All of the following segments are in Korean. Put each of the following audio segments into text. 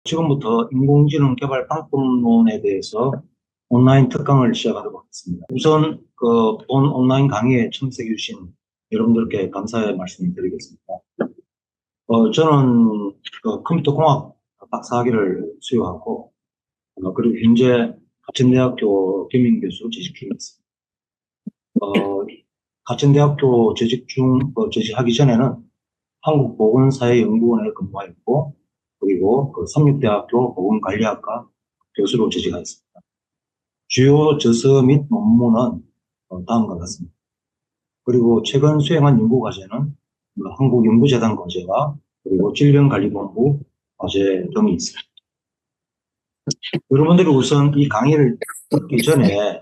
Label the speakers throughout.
Speaker 1: 지금부터 인공지능 개발 방법론에 대해서 온라인 특강을 시작하도록 하겠습니다. 우선 본 온라인 강의에 참석해 주신 여러분들께 감사의 말씀을 드리겠습니다. 저는 컴퓨터공학 박사학위를 수료하고 그리고 현재 가천대학교 겸임교수 재직 중입니다. 가천대학교 재직하기 전에는 한국보건사회연구원에 근무하였고 그리고 삼육대학교 보건관리학과 교수로 재직하였습니다. 주요 저서 및 논문은 다음과 같습니다. 그리고 최근 수행한 연구과제는 한국연구재단 과제와 그리고 질병관리본부 과제 등이 있습니다. 여러분들이 우선 이 강의를 듣기 전에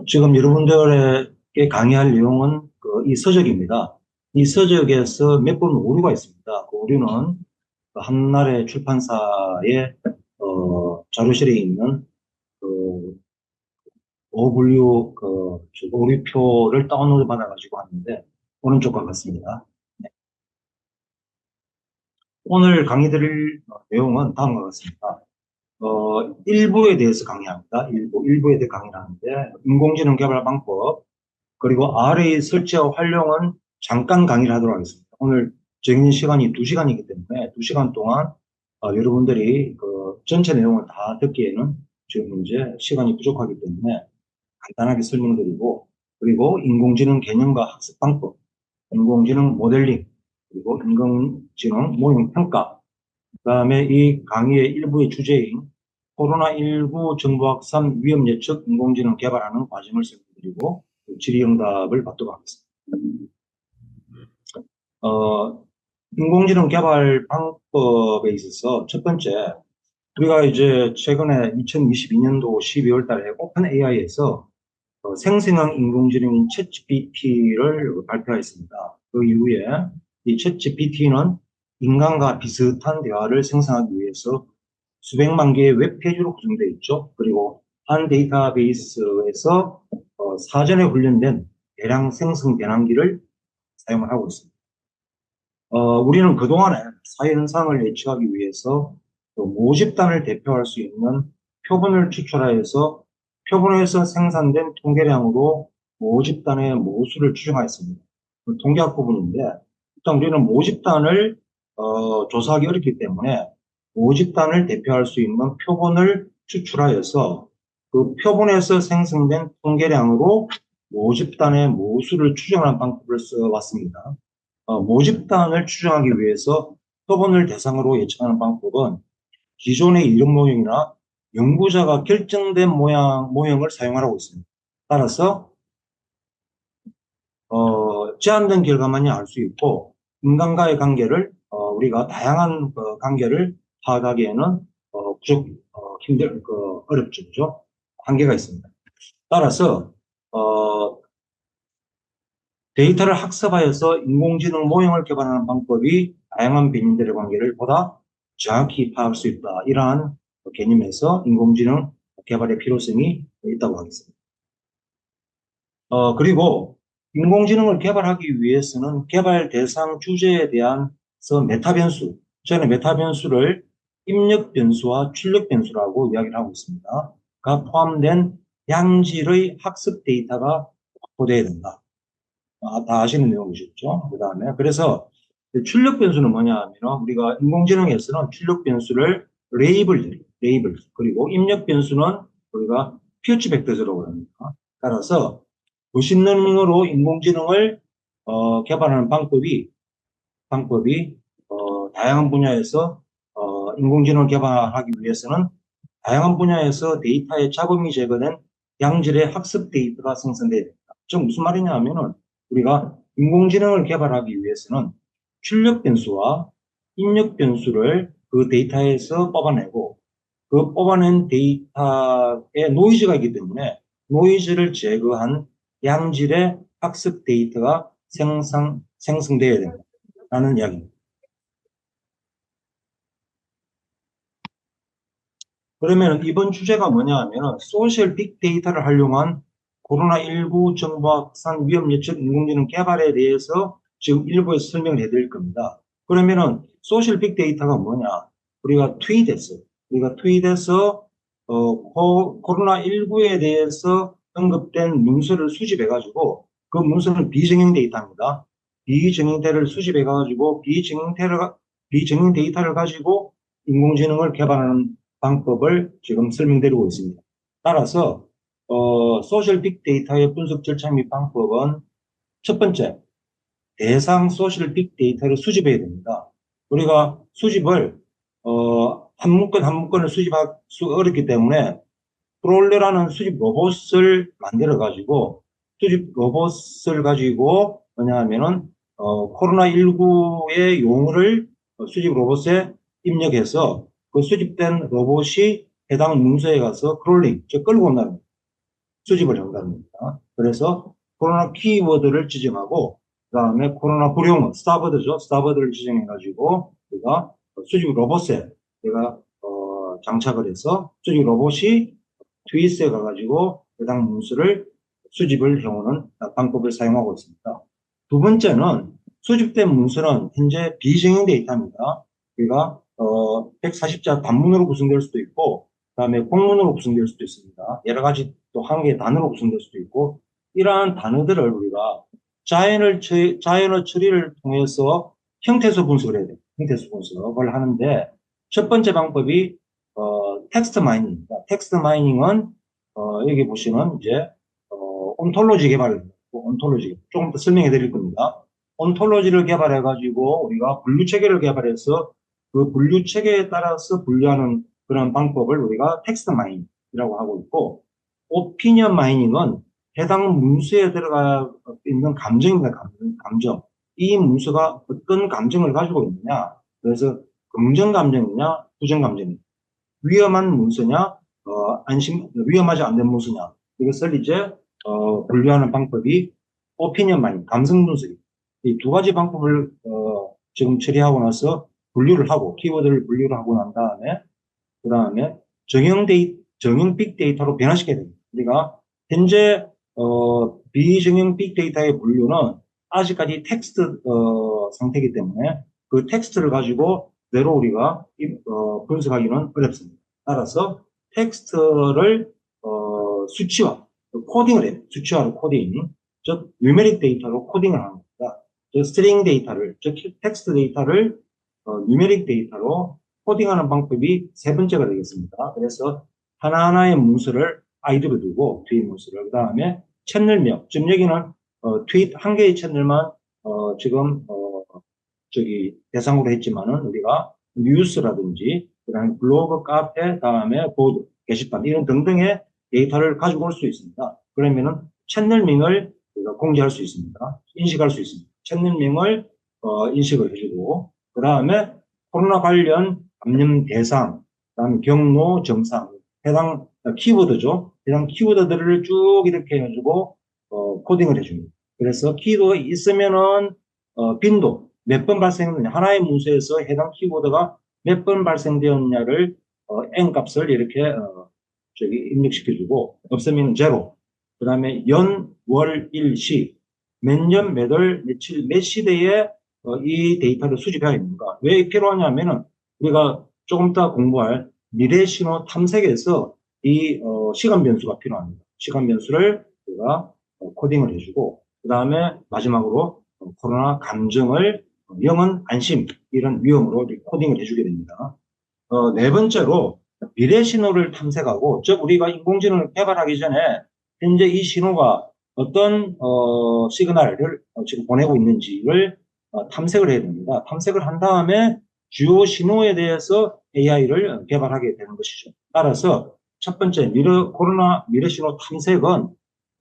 Speaker 1: 지금 여러분들에게 강의할 내용은 이 서적입니다. 이 서적에서 몇 번 오류가 있습니다. 그 오류는 한나래 출판사의 자료실에 있는 오분류 오류표를 다운로드 받아가지고 왔는데 오른쪽과 같습니다. 네. 오늘 강의 드릴 내용은 다음과 같습니다. 1부에 대해서 강의합니다. 1부에 대해 강의를 하는데 인공지능 개발 방법 그리고 RA 설치와 활용은 잠깐 강의를 하도록 하겠습니다. 오늘 정해진 시간이 2시간이기 때문에 2시간 동안 여러분들이 전체 내용을 다 듣기에는 지금 이제 시간이 부족하기 때문에 간단하게 설명드리고 그리고 인공지능 개념과 학습 방법, 인공지능 모델링, 그리고 인공지능 모형 평가, 그 다음에 이 강의의 일부의 주제인 코로나19 정부 확산 위험 예측 인공지능 개발하는 과정을 설명드리고 질의응답을 받도록 하겠습니다. 인공지능 개발 방법에 있어서 첫 번째, 우리가 이제 최근에 2022년도 12월 달에 오픈 AI에서 생성형 인공지능인 챗GPT를 발표했습니다. 그 이후에 이 챗GPT는 인간과 비슷한 대화를 생성하기 위해서 수백만 개의 웹페이지로 구성되어 있죠. 그리고 한 데이터베이스에서 사전에 훈련된 대량 생성 변환기를 사용을 하고 있습니다. 우리는 그동안에 사회현상을 예측하기 위해서 모집단을 대표할 수 있는 표본을 추출하여서 표본에서 생산된 통계량으로 모집단의 모수를 추정하였습니다. 통계학 부분인데 일단 우리는 모집단을 조사하기 어렵기 때문에 모집단을 대표할 수 있는 표본을 추출하여서 그 표본에서 생성된 통계량으로 모집단의 모수를 추정하는 방법을 써왔습니다. 모집단을 추정하기 위해서 표본을 대상으로 예측하는 방법은 기존의 이름 모형이나 연구자가 결정된 모형을 사용하고 있습니다. 따라서 제한된 결과만이 알 수 있고 인간과의 관계를 우리가 다양한 관계를 파악하기에는 부족 어렵죠, 그죠? 한계가 있습니다. 따라서 데이터를 학습하여서 인공지능 모형을 개발하는 방법이 다양한 변인들의 관계를 보다 정확히 파악할 수 있다. 이러한 개념에서 인공지능 개발의 필요성이 있다고 하겠습니다. 그리고 인공지능을 개발하기 위해서는 개발 대상 주제에 대한 메타 변수, 저는 메타 변수를 입력 변수와 출력 변수라고 이야기를 하고 있습니다. 가 포함된 양질의 학습 데이터가 확보되어야 된다. 다 아시는 내용이셨죠? 그 다음에 그래서 출력 변수는 뭐냐 하면 우리가 인공지능에서는 출력 변수를 레이블 그리고 입력 변수는 우리가 피어치 벡터즈라고 합니다. 따라서 머신러닝으로 인공지능을 개발하는 방법이 다양한 분야에서 인공지능을 개발하기 위해서는 다양한 분야에서 데이터의 잡음이 제거된 양질의 학습 데이터가 생성돼야 됩니다. 즉 무슨 말이냐 하면은 우리가 인공지능을 개발하기 위해서는 출력 변수와 입력 변수를 그 데이터에서 뽑아내고 그 뽑아낸 데이터에 노이즈가 있기 때문에 노이즈를 제거한 양질의 학습 데이터가 생성되어야 된다는 이야기입니다. 그러면 이번 주제가 뭐냐 하면 소셜 빅데이터를 활용한 코로나19 정부 확산 위험 예측 인공지능 개발에 대해서 지금 일부에서 설명을 해드릴 겁니다. 그러면은 소셜 빅데이터가 뭐냐? 우리가 트윗했어요. 우리가 트윗해서 코로나19에 대해서 언급된 문서를 수집해가지고 그 문서는 비증행 데이터입니다. 비증행 데이터를 수집해가지고 비증행 데이터를 가지고 인공지능을 개발하는 방법을 지금 설명드리고 있습니다. 따라서 소셜 빅데이터의 분석 절차 및 방법은 첫 번째, 대상 소셜 빅데이터를 수집해야 됩니다. 우리가 수집을 한 문건 한 문건을 수집하기 어렵기 때문에 프롤레라는 수집 로봇을 만들어 가지고 수집 로봇을 가지고 뭐냐 하면은 코로나19의 용어를 수집 로봇에 입력해서 그 수집된 로봇이 해당 문서에 가서 크롤링, 즉 끌고 온다는 수집을 한답니다. 그래서 코로나 키워드를 지정하고 그다음에 코로나 불용어 스타버드죠. 스타버드를 지정해 가지고 우리가 수집 로봇에 내가 장착을 해서 수집 로봇이 트윗에 가가지고 해당 문서를 수집을 해오는 방법을 사용하고 있습니다. 두 번째는 수집된 문서는 현재 비증행 데이터입니다. 우리가 140자 단문으로 구성될 수도 있고 그다음에 공문으로 구성될 수도 있습니다. 여러 가지 또 한 개의 단어로 구성될 수도 있고 이러한 단어들을 우리가 자연어 처리를 통해서 형태소 분석을 해야 돼요. 형태소 분석을 하는데 첫 번째 방법이 텍스트 마이닝입니다. 텍스트 마이닝은 여기 보시면 이제 온톨로지 개발을 온톨로지 조금 더 설명해 드릴 겁니다. 온톨로지를 개발해 가지고 우리가 분류 체계를 개발해서 그 분류 체계에 따라서 분류하는 그런 방법을 우리가 텍스트 마이닝이라고 하고 있고 오피니언 마이닝은 해당 문서에 들어가 있는 감정입니다. 감정. 이 문서가 어떤 감정을 가지고 있느냐. 그래서 긍정 감정이냐, 부정 감정이냐. 위험한 문서냐, 위험하지 않는 문서냐. 이것을 이제, 분류하는 방법이 오피니언 마이닝, 감성 분석입니다. 이 두 가지 방법을, 지금 처리하고 나서 분류를 하고, 키워드를 분류를 하고 난 다음에, 그 다음에 정형 빅데이터로 변화시켜야 됩니다. 우리가 현재 비정형 빅데이터의 분류는 아직까지 텍스트 상태이기 때문에 그 텍스트를 가지고 그대로 우리가 분석하기는 어렵습니다. 따라서 텍스트를 수치화, 코딩을 해요. 수치화로 코딩, 즉 뉴메릭 데이터로 코딩을 하는 겁니다. 즉 스트링 데이터를, 즉 텍스트 데이터를 뉴메릭 데이터로 코딩하는 방법이 세 번째가 되겠습니다. 그래서 하나하나의 문서를 아이디로 두고 트윗 문서를 그 다음에 채널명, 지금 여기는 트윗 한 개의 채널만 지금 저기 대상으로 했지만은 우리가 뉴스라든지 그다음에 블로그, 카페, 다음에 보드, 게시판 이런 등등의 데이터를 가지고 올 수 있습니다. 그러면은 채널명을 우리가 공개할 수 있습니다. 인식할 수 있습니다. 채널명을 인식을 해주고 그 다음에 코로나 관련 감염 대상, 그다음에 경로, 정상, 해당 키워드죠. 해당 키워드들을 쭉 이렇게 해가지고 코딩을 해줍니다. 그래서 키워드가 있으면은 빈도 몇 번 발생했느냐 하나의 문서에서 해당 키워드가 몇 번 발생되었냐를 n 값을 이렇게 입력시켜주고 없으면 제로. 그다음에 연, 월, 일, 시 몇 년, 몇 월, 며칠, 몇 시대에 이 데이터를 수집해야 합니까? 왜 필요하냐면은 우리가 조금 더 공부할 미래 신호 탐색에서 이 시간 변수가 필요합니다. 시간 변수를 우리가 코딩을 해주고 그 다음에 마지막으로 코로나 감정을 영은 안심 이런 위험으로 코딩을 해주게 됩니다. 네 번째로 미래 신호를 탐색하고 즉 우리가 인공지능을 개발하기 전에 현재 이 신호가 어떤 시그널을 지금 보내고 있는지를 탐색을 해야 됩니다. 탐색을 한 다음에 주요 신호에 대해서 AI를 개발하게 되는 것이죠. 따라서 첫 번째 코로나 미래 신호 탐색은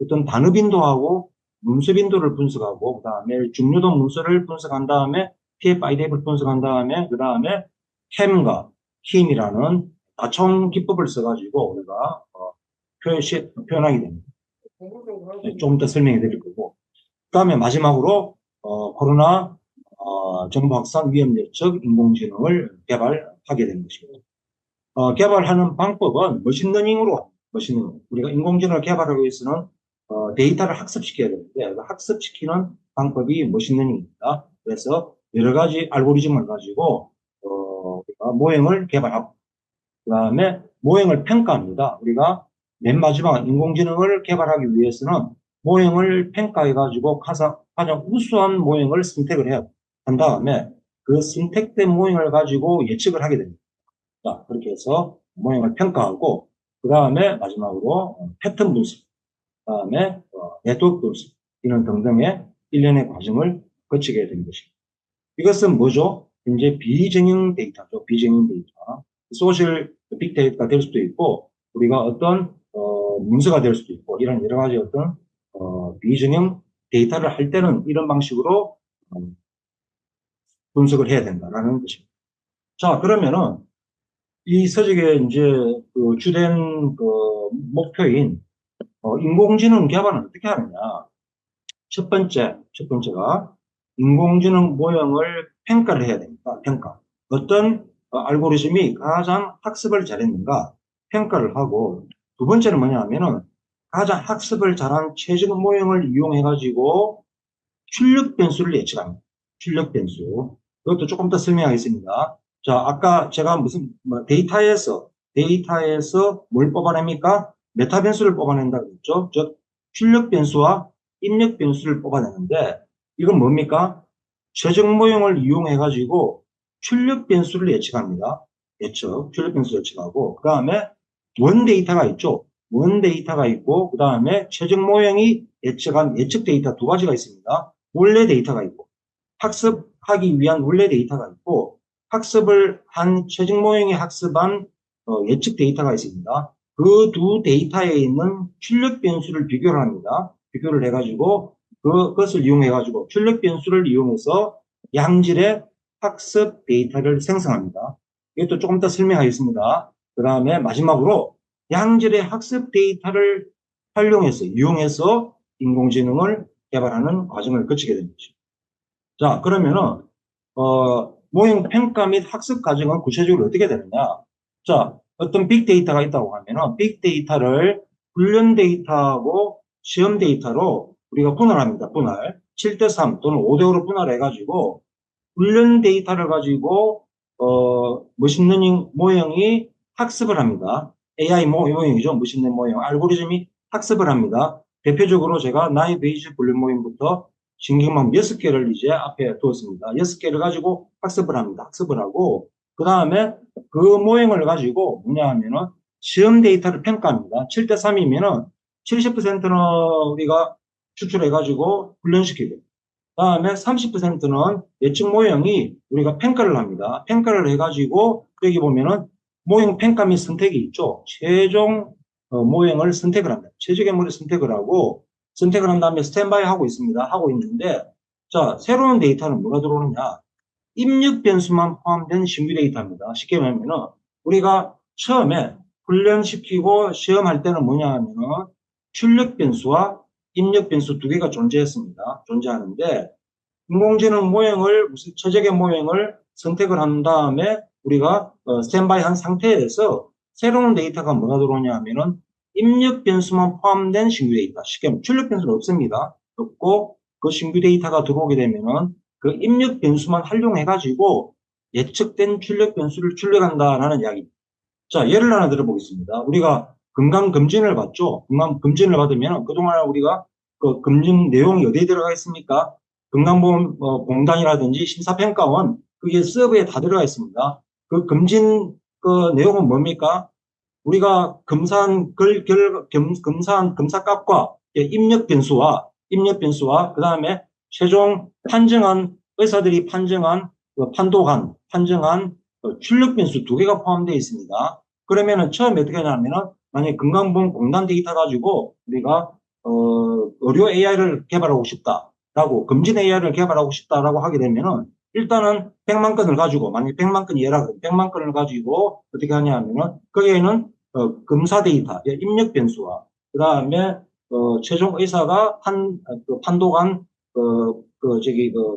Speaker 1: 어떤 단어 빈도하고 문서 빈도를 분석하고 그다음에 중요도 문서를 분석한 다음에 PFIDF를 분석한 다음에 그다음에 캠과 힘이라는 다총 기법을 써가지고 우리가 표현하게 됩니다. 네, 좀 더 설명해 드릴 거고 그다음에 마지막으로 코로나 정보 확산 위험 예측 인공지능을 개발하게 되는 것입니다. 개발하는 방법은 머신러닝으로 머신러닝 우리가 인공지능을 개발하기 위해서는 데이터를 학습시켜야 되는데 그 학습시키는 방법이 머신러닝입니다. 그래서 여러 가지 알고리즘을 가지고 우리가 모형을 개발하고, 그 다음에 모형을 평가합니다. 우리가 맨 마지막 인공지능을 개발하기 위해서는 모형을 평가해가지고 가장 우수한 모형을 선택을 한 다음에 그 선택된 모형을 가지고 예측을 하게 됩니다. 자, 그렇게 해서 모형을 평가하고, 그 다음에 마지막으로 패턴 분석, 그 다음에 네트워크 분석, 이런 등등의 일련의 과정을 거치게 된 것입니다. 이것은 뭐죠? 이제 비정형 데이터죠. 비정형 데이터. 소셜 빅데이터가 될 수도 있고, 우리가 어떤, 문서가 될 수도 있고, 이런 여러 가지 어떤, 비정형 데이터를 할 때는 이런 방식으로 분석을 해야 된다라는 것입니다. 자, 그러면은, 이 서적의 이제 그 주된 그 목표인, 인공지능 개발은 어떻게 하느냐. 첫 번째가 인공지능 모형을 평가를 해야 됩니다. 평가. 어떤 알고리즘이 가장 학습을 잘했는가 평가를 하고, 두 번째는 뭐냐 하면은 가장 학습을 잘한 최적 모형을 이용해 가지고 출력 변수를 예측합니다. 출력 변수. 이것도 조금 더 설명하겠습니다. 자, 아까 제가 데이터에서 뭘 뽑아냅니까? 메타 변수를 뽑아낸다고 했죠. 즉 출력 변수와 입력 변수를 뽑아내는데, 이건 뭡니까? 최적 모형을 이용해 가지고 출력 변수를 예측합니다. 출력 변수 예측하고, 그 다음에 원 데이터가 있죠. 원 데이터가 있고, 그 다음에 최적 모형이 예측한 예측 데이터 두 가지가 있습니다. 원래 데이터가 있고, 학습하기 위한 원래 데이터가 있고, 학습을 한 최적 모형이 학습한 예측 데이터가 있습니다. 그 두 데이터에 있는 출력 변수를 비교를 합니다. 비교를 해가지고 그것을 이용해가지고 출력 변수를 이용해서 양질의 학습 데이터를 생성합니다. 이것도 조금 더 설명하겠습니다. 그 다음에 마지막으로 양질의 학습 데이터를 이용해서 인공지능을 개발하는 과정을 거치게 됩니다. 자, 그러면은 모형 평가 및 학습 과정은 구체적으로 어떻게 되느냐? 자, 어떤 빅데이터가 있다고 하면은 빅데이터를 훈련 데이터하고 시험 데이터로 우리가 분할합니다. 분할. 7대3 또는 5대5로 분할해가지고 훈련 데이터를 가지고 머신러닝 모형이 학습을 합니다. AI 모형이죠. 머신러닝 모형. 알고리즘이 학습을 합니다. 대표적으로 제가 나이 베이지 훈련 모형부터 신경망 6개를 이제 앞에 두었습니다. 6개를 가지고 학습을 합니다. 학습을 하고, 그 다음에 그 모형을 가지고 뭐냐 하면은 시험 데이터를 평가합니다. 7대3이면은 70%는 우리가 추출해가지고 훈련시키고, 그 다음에 30%는 예측 모형이 우리가 평가를 합니다. 평가를 해가지고 여기 보면은 모형 평가 및 선택이 있죠. 최종 모형을 선택을 합니다. 최적의 모형을 선택을 하고, 선택을 한 다음에 스탠바이 하고 있습니다. 하고 있는데, 자, 새로운 데이터는 뭐가 들어오느냐? 입력 변수만 포함된 신규 데이터입니다. 쉽게 말하면은 우리가 처음에 훈련시키고 시험할 때는 뭐냐 하면은 출력 변수와 입력 변수 두 개가 존재하는데, 인공지능 모형을, 무슨 최적의 모형을 선택을 한 다음에 우리가 스탠바이 한 상태에서 새로운 데이터가 뭐가 들어오냐 하면은 입력 변수만 포함된 신규 데이터. 쉽게 말하면 출력 변수는 없습니다. 없고, 그 신규 데이터가 들어오게 되면은 그 입력 변수만 활용해가지고 예측된 출력 변수를 출력한다라는 이야기입니다. 자, 예를 하나 들어보겠습니다. 우리가 건강검진을 받죠. 건강검진을 받으면 그동안 우리가 그 검진 내용이 어디에 들어가 있습니까? 건강보험공단이라든지 심사평가원, 그게 서버에 다 들어가 있습니다. 그 검진 그 내용은 뭡니까? 우리가 검사한 검사값과 입력 변수와 그 다음에 최종 의사들이 판정한 출력 변수 두 개가 포함되어 있습니다. 그러면은 처음에 어떻게 하냐면은 만약에 건강보험공단 데이터 가지고 우리가 의료 AI를 개발하고 싶다라고, 검진 AI를 개발하고 싶다라고 하게 되면은 일단은 100만 건을 가지고, 만약에 100만 건이라 그러면 100만 건을 가지고 어떻게 하냐면은 거기에는 검사 데이터, 입력 변수와 그 다음에 최종 의사가 판독한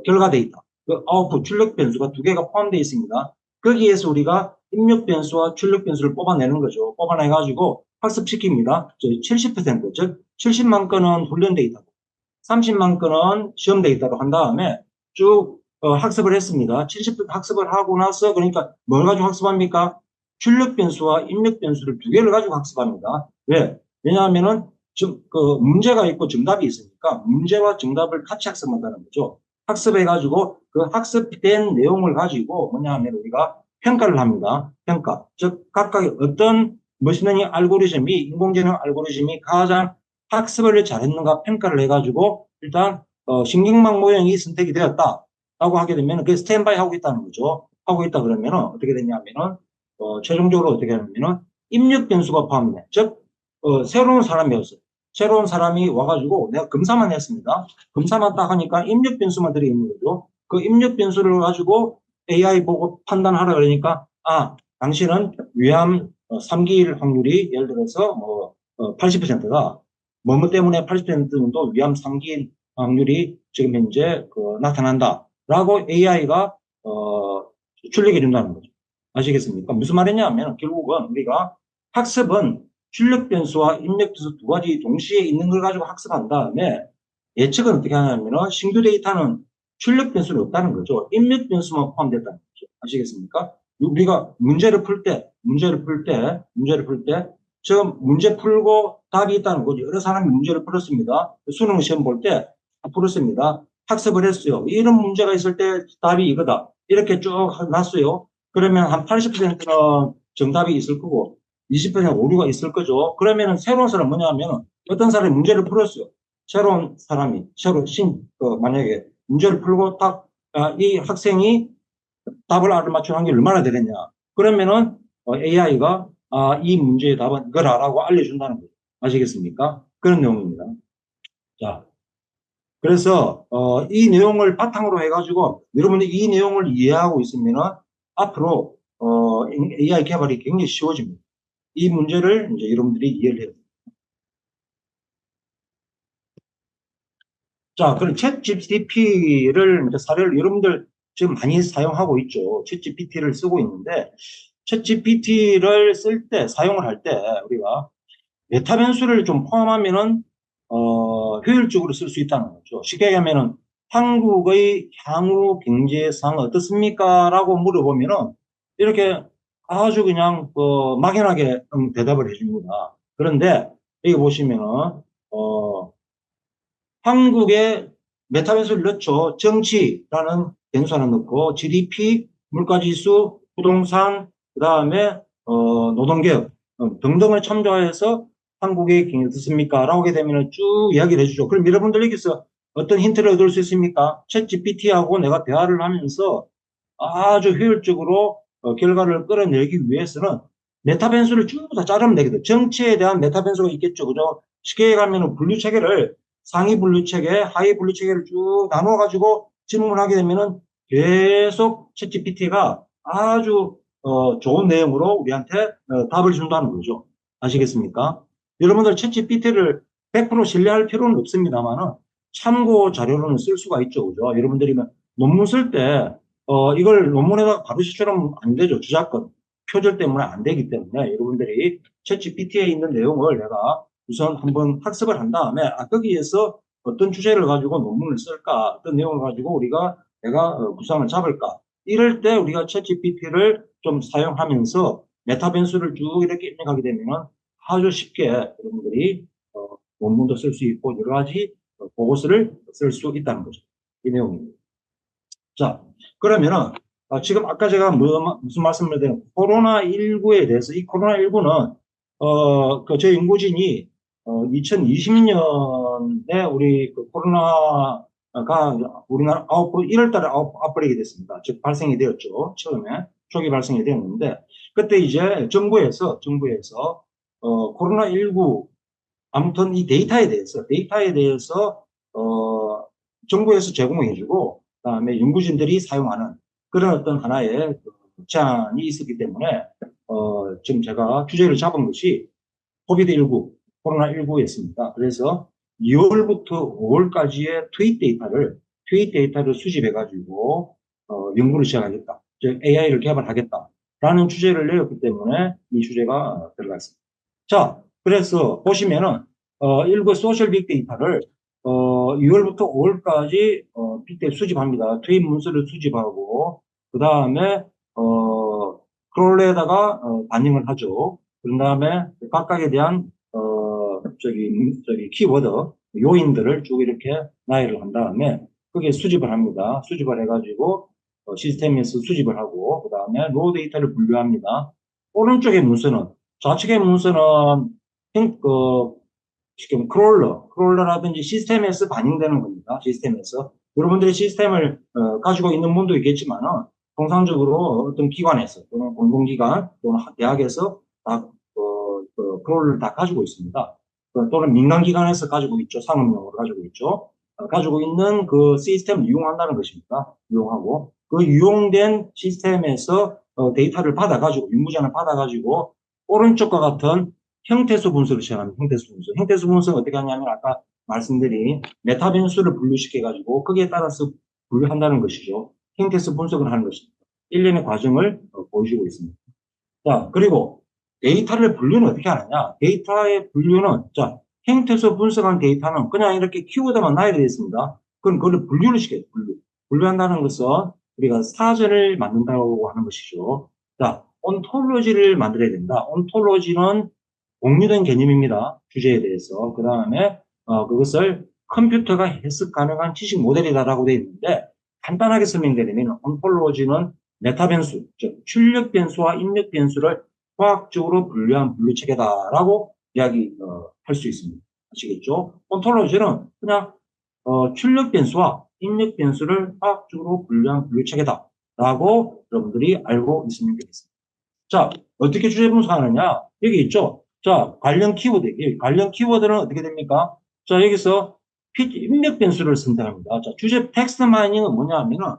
Speaker 1: 결과 데이터, 아웃풋 출력 변수가 두 개가 포함되어 있습니다. 거기에서 우리가 입력 변수와 출력 변수를 뽑아내는 거죠. 뽑아내가지고 학습시킵니다. 70%, 즉 70만 건은 훈련 데이터고 30만 건은 시험 데이터로 한 다음에 쭉 학습을 했습니다. 70분 학습을 하고 나서 그러니까 뭘 가지고 학습합니까? 출력 변수와 입력 변수를 두 개를 가지고 학습합니다. 왜? 왜냐하면은 문제가 있고 정답이 있으니까 문제와 정답을 같이 학습한다는 거죠. 학습해가지고 그 학습된 내용을 가지고 뭐냐 하면 우리가 평가를 합니다. 평가. 즉, 각각의 어떤 머신러닝 알고리즘이, 인공지능 알고리즘이 가장 학습을 잘했는가 평가를 해가지고 일단 신경망 모형이 선택이 되었다. 라고 하게 되면 그 스탠바이 하고 있다는 거죠. 하고 있다 그러면 어떻게 되냐면은 최종적으로 어떻게 하냐면은 입력 변수가 포함돼. 즉 새로운 사람이었어요. 새로운 사람이 와가지고 내가 검사만 했습니다. 검사만 딱 하니까 입력 변수만 들어있는 거죠. 그 입력 변수를 가지고 AI 보고 판단하라 그러니까 당신은 위암 3기일 확률이 예를 들어서 80%다. 뭐뭐 때문에 80% 정도 위암 3기일 확률이 지금 현재 나타난다. 라고 AI가 출력해 준다는 거죠. 아시겠습니까? 무슨 말이냐 하면 결국은 우리가 학습은 출력 변수와 입력 변수 두 가지 동시에 있는 걸 가지고 학습한 다음에 예측은 어떻게 하냐면 신규 데이터는 출력 변수는 없다는 거죠. 입력 변수만 포함됐다는 거죠. 아시겠습니까? 우리가 문제를 풀 때, 지금 문제 풀고 답이 있다는 거죠. 여러 사람이 문제를 풀었습니다. 수능 시험 볼 때 풀었습니다. 학습을 했어요. 이런 문제가 있을 때 답이 이거다. 이렇게 쭉 놨어요. 그러면 한 80%는 정답이 있을 거고 20% 오류가 있을 거죠. 그러면 새로운 사람 뭐냐면 어떤 사람이 문제를 풀었어요. 새로운 사람이 만약에 문제를 풀고 이 학생이 답을 알아맞춘 확률이 얼마나 되겠냐. 그러면은 AI가 이 문제의 답은 이거라라고 알려준다는 거죠. 아시겠습니까? 그런 내용입니다. 자, 그래서 이 내용을 바탕으로 해가지고 여러분들이 이 내용을 이해하고 있으면은 앞으로 AI 개발이 굉장히 쉬워집니다. 이 문제를 이제 여러분들이 이해를 해야 돼요. 자, 그럼 챗 GPT를 사례를 여러분들 지금 많이 사용하고 있죠. 챗 GPT를 쓰고 있는데 챗 GPT를 쓸 때 사용을 할 때 우리가 메타 변수를 좀 포함하면은 효율적으로 쓸 수 있다는 거죠. 쉽게 얘기하면은 한국의 향후 경제상 어떻습니까? 라고 물어보면은 이렇게 아주 그냥 막연하게 대답을 해줍니다. 그런데 여기 보시면은 한국의 메타 변수를 넣죠. 정치라는 변수 하나 넣고 GDP, 물가지수, 부동산, 그 다음에 노동개혁 등등을 참조해서 한국의 경제 어떻습니까? 라고 하게 되면 쭉 이야기를 해주죠. 그럼 여러분들 여기서 어떤 힌트를 얻을 수 있습니까? 챗 GPT하고 내가 대화를 하면서 아주 효율적으로 결과를 끌어내기 위해서는 메타 변수를 쭉 다 자르면 되거든. 정치에 대한 메타 변수가 있겠죠. 그죠? 쉽게 얘기하면 분류 체계를 상위 분류 체계, 하위 분류 체계를 쭉 나눠가지고 질문하게 되면은 계속 챗GPT가 아주 좋은 내용으로 우리한테 답을 준다는 거죠. 아시겠습니까? 여러분들 챗GPT를 100% 신뢰할 필요는 없습니다만은 참고 자료로는 쓸 수가 있죠. 그죠? 여러분들이 논문 쓸 때 이걸 논문에다가 바로 제출하면 안 되죠. 저작권, 표절 때문에 안 되기 때문에 여러분들이 챗GPT에 있는 내용을 내가 우선 한번 학습을 한 다음에 거기에서 어떤 주제를 가지고 논문을 쓸까, 어떤 내용을 가지고 내가 구상을 잡을까. 이럴 때 우리가 챗GPT를 좀 사용하면서 메타 변수를 쭉 이렇게 입력하게 되면 아주 쉽게 여러분들이 논문도 쓸 수 있고 여러 가지 보고서를 쓸 수 있다는 거죠. 이 내용입니다. 자, 그러면은 지금 아까 제가 무슨 말씀을 드린 코로나19에 대해서 이 코로나19는 저희 연구진이 2020년에 우리 코로나가 우리나라 1월 달에 아웃브레이크 됐습니다. 즉 발생이 되었죠. 처음에 초기 발생이 되었는데 그때 이제 정부에서 코로나19 아무튼 이 데이터에 대해서 정부에서 제공해주고 그다음에 연구진들이 사용하는 그런 어떤 하나의 제안이 있었기 때문에 지금 제가 주제를 잡은 것이 코비드19, 코로나19였습니다. 그래서 2월부터 5월까지의 트윗 데이터를 수집해가지고 연구를 시작하겠다. 즉 AI를 개발하겠다라는 주제를 내렸기 때문에 이 주제가 들어갔습니다. 자, 그래서 보시면은 일부 소셜 빅데이터를 2월부터 5월까지 빅데이터 수집합니다. 투입 문서를 수집하고 그 다음에 크롤러에다가 반영을 하죠. 그런 다음에 각각에 대한 키워드 요인들을 쭉 이렇게 나열을 한 다음에 그게 수집을 합니다. 수집을 해가지고 시스템에서 수집을 하고 그 다음에 로우 데이터를 분류합니다. 오른쪽의 문서는 좌측의 문서는 지금 크롤러라든지 시스템에서 반영되는 겁니다. 시스템에서. 여러분들이 시스템을 가지고 있는 분도 있겠지만은 통상적으로 어떤 기관에서 또는 공공기관 또는 대학에서 다 크롤러를 다 가지고 있습니다. 또는 민간기관에서 가지고 있죠. 상업용으로 가지고 있죠. 가지고 있는 그 시스템을 이용한다는 것입니다. 이용하고 그 이용된 시스템에서 데이터를 받아가지고 연구자는 받아가지고 오른쪽과 같은 형태수 분석을 시작합니다. 형태수 분석. 형태수 분석은 어떻게 하냐면 아까 말씀드린 메타 변수를 분류시켜가지고 거기에 따라서 분류한다는 것이죠. 형태수 분석을 하는 것입니다. 일련의 과정을 보여주고 있습니다. 자, 그리고 데이터를 분류는 어떻게 하느냐? 데이터의 분류는, 자, 형태수 분석한 데이터는 그냥 이렇게 키워드만 나열이 되어 있습니다. 그럼 그걸 분류를 시켜요. 분류한다는 것은 우리가 사전을 만든다고 하는 것이죠. 자, 온톨로지를 만들어야 된다. 온톨로지는 공유된 개념입니다. 주제에 대해서. 그 다음에 그것을 컴퓨터가 해석 가능한 지식 모델이다라고 되어 있는데 간단하게 설명드리면 온톨로지는 메타 변수, 즉 출력 변수와 입력 변수를 과학적으로 분류한 분류 체계다라고 이야기할 수 있습니다. 아시겠죠? 온톨로지는 그냥 출력 변수와 입력 변수를 과학적으로 분류한 분류 체계다라고 여러분들이 알고 있으면 되겠습니다. 자, 어떻게 주제 분석하느냐? 여기 있죠? 자, 관련 키워드. 관련 키워드는 어떻게 됩니까? 자, 여기서 입력 변수를 선택합니다. 자, 주제 텍스트 마이닝은 뭐냐 하면은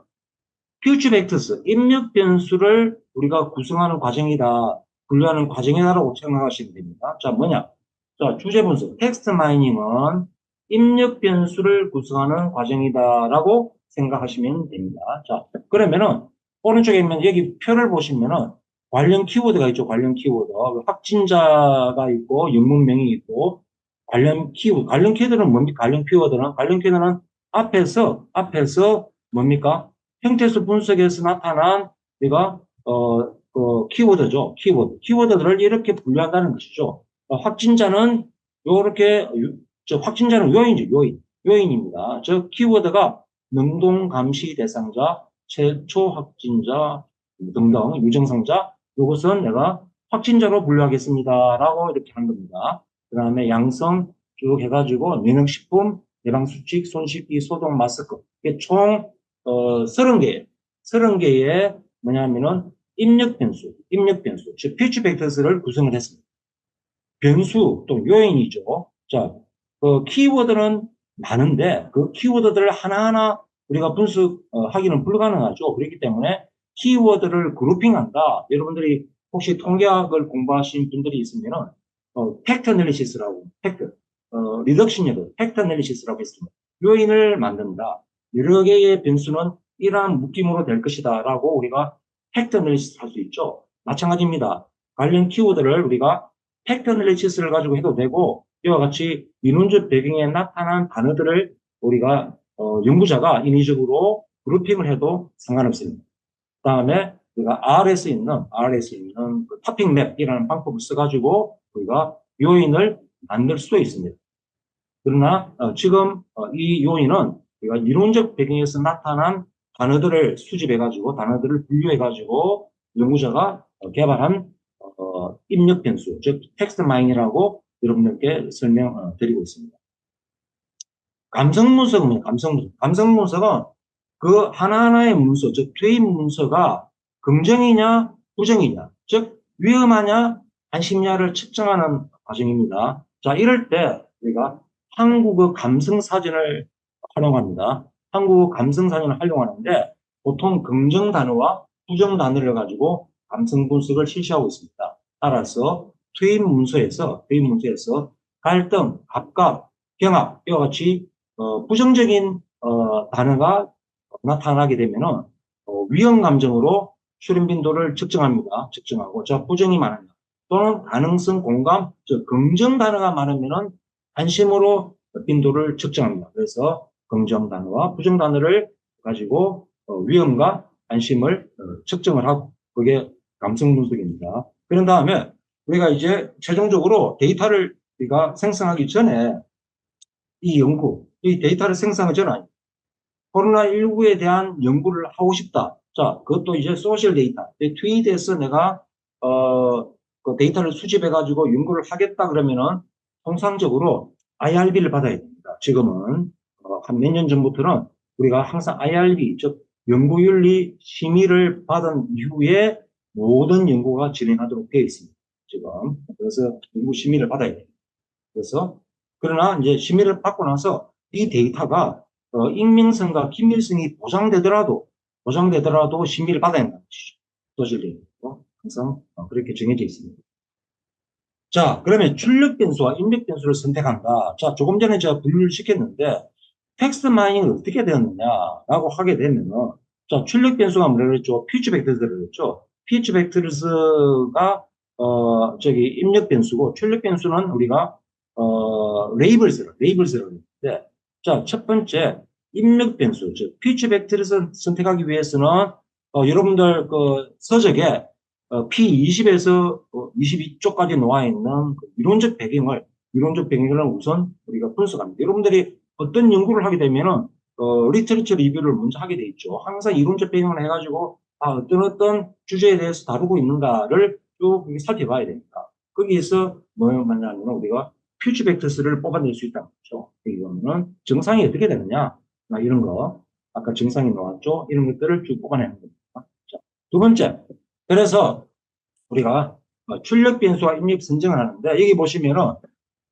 Speaker 1: 퓨처 벡터스, 입력 변수를 우리가 구성하는 과정이다, 분류하는 과정이다라고 생각하시면 됩니다. 자, 뭐냐? 자, 주제 분석, 텍스트 마이닝은 입력 변수를 구성하는 과정이다라고 생각하시면 됩니다. 자, 그러면은 오른쪽에 있는 여기 표를 보시면은 관련 키워드가 있죠. 관련 키워드. 확진자가 있고 영문명이 있고 관련 키워드. 관련 키워드는 뭡니까? 관련 키워드는 앞에서 뭡니까? 형태수 분석에서 나타난 우리가 키워드죠. 키워드들을 이렇게 분류한다는 것이죠. 확진자는 요렇게 확진자는 요인입니다. 저 키워드가 능동 감시 대상자, 최초 확진자 등등 유증상자 이것은 내가 확진자로 분류하겠습니다라고 이렇게 한 겁니다. 그 다음에 양성 쭉 해가지고 면역식품, 예방수칙, 손씻기, 소독, 마스크 이게 총 30개의 뭐냐면은 입력 변수, 즉 피치 벡터스를 구성을 했습니다. 변수 또 요인이죠. 자, 키워드는 많은데 그 키워드들을 하나하나 우리가 분석하기는 불가능하죠. 그렇기 때문에 키워드를 그룹핑한다. 여러분들이 혹시 통계학을 공부하신 분들이 있으면은 팩트 애널리시스라고 리덕션이라고 팩트 애널리시스라고 있습니다. 요인을 만든다. 여러 개의 변수는 이러한 묶임으로 될 것이다 라고 우리가 팩트 애널리시스 할 수 있죠. 마찬가지입니다. 관련 키워드를 우리가 팩트 애널리시스를 가지고 해도 되고 이와 같이 이론적 배경에 나타난 단어들을 우리가 연구자가 인위적으로 그룹핑을 해도 상관없습니다. 그 다음에 우리가 RS에 있는 그 토픽 맵이라는 방법을 써가지고 우리가 요인을 만들 수도 있습니다. 그러나 지금 이 요인은 우리가 이론적 배경에서 나타난 단어들을 수집해가지고 단어들을 분류해가지고 연구자가 개발한 입력 변수, 즉 텍스트 마인이라고 여러분들께 설명드리고 있습니다. 감성 분석은 감성 분석은 그 하나하나의 문서, 즉 투입 문서가 긍정이냐 부정이냐, 즉 위험하냐 안심냐를 측정하는 과정입니다. 자, 이럴 때 우리가 한국어 감성 사전을 활용합니다. 한국어 감성 사전을 활용하는데 보통 긍정 단어와 부정 단어를 가지고 감성 분석을 실시하고 있습니다. 따라서 투입 문서에서 갈등, 갑갑, 경합 이와 같이 부정적인 단어가 나타나게 되면은 위험 감정으로 출현 빈도를 측정하고 저 부정이 많으면 또는 가능성 공감, 즉 긍정 단어가 많으면은 안심으로 빈도를 측정합니다. 그래서 긍정 단어와 부정 단어를 가지고 위험과 안심을 측정을 하고, 그게 감성 분석입니다. 그런 다음에 우리가 이제 최종적으로 데이터를 우리가 생성하기 전에 이 데이터를 생성하기 전에 코로나19에 대한 연구를 하고 싶다. 자, 그것도 이제 소셜 데이터. 트윗에서 내가, 그 데이터를 수집해가지고 연구를 하겠다 그러면은 통상적으로 IRB를 받아야 됩니다. 지금은, 한 몇 년 전부터는 우리가 항상 IRB, 즉, 연구윤리 심의를 받은 이후에 모든 연구가 진행하도록 되어 있습니다. 지금. 그래서 연구 심의를 받아야 돼요. 그래서, 그러나 이제 심의를 받고 나서 이 데이터가 익명성과 긴밀성이 보장되더라도 심의를 받아야 한다는 것이죠. 소실리고 항상 그렇게 정해져 있습니다. 자, 그러면 출력 변수와 입력 변수를 선택한다. 자, 조금 전에 제가 분류를 시켰는데 텍스트 마이닝을 어떻게 되었느냐라고 하게 되면은, 자, 출력 변수가 뭐라고 그랬죠? 피치 벡터스를 그랬죠. 피치 벡터스가 입력 변수고, 출력 변수는 우리가 레이블스를 했는데, 자, 첫 번째 입력 변수, 즉 피치 벡터를 선택하기 위해서는 여러분들 그 서적에 P20에서 22쪽까지 놓아 있는 그 이론적 배경을 우선 우리가 분석합니다. 여러분들이 어떤 연구를 하게 되면은 리터처 리뷰를 먼저 하게 돼 있죠. 항상 이론적 배경을 해가지고 어떤 주제에 대해서 다루고 있는가를 쭉 살펴봐야 됩니다. 거기에서 뭐냐면 우리가 퓨처 벡터스를 뽑아낼 수 있다는 거죠. 이거는 정상이 어떻게 되느냐, 이런 거 아까 정상이 나왔죠. 이런 것들을 쭉 뽑아내는 겁니다. 자, 두 번째, 그래서 우리가 출력 변수와 입력 선정을 하는데, 여기 보시면은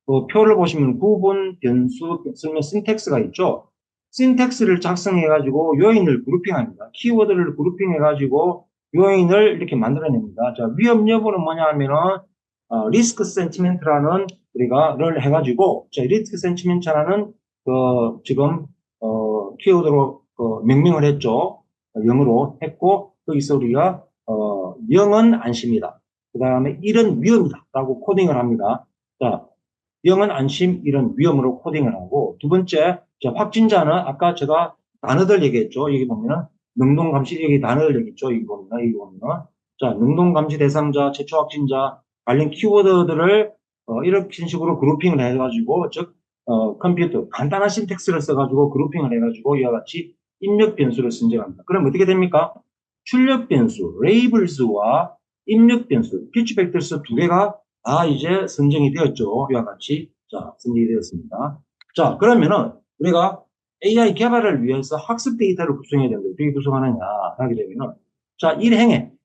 Speaker 1: 그 표를 보시면 구분 변수 쓰면 신텍스가 있죠. 신텍스를 작성해 가지고 요인을 그룹핑합니다. 키워드를 그룹핑해 가지고 요인을 이렇게 만들어냅니다. 자, 위험 여부는 뭐냐 하면은 리스크 센티멘트라는 우리가 해가지고, 자, 리스크 센티멘트라는 지금 키워드로 명명을 했죠. 영어로 했고, 거기서 우리가 0은 안심이다. 그 다음에 1은 위험이다 라고 코딩을 합니다. 자, 0은 안심, 1은 위험으로 코딩을 하고, 두 번째, 자, 확진자는 아까 제가 단어들 얘기했죠. 여기 보면은 능동감시, 여기 단어들 얘기했죠. 여기 보면은. 자, 능동감시 대상자, 최초 확진자 관련 키워드들을 이렇게 식으로 그룹핑을 해가지고, 즉 컴퓨터 간단한 신텍스를 써가지고 그룹핑을 해가지고 이와 같이 입력 변수를 선정합니다. 그럼 어떻게 됩니까? 출력 변수, 레이블스와 입력 변수, 피치 벡터스 두 개가 다 이제 선정이 되었죠. 이와 같이. 자, 선정이 되었습니다. 자, 그러면은 우리가 AI 개발을 위해서 학습 데이터를 구성해야 되는데 어떻게 구성하느냐 하게 되면은, 자,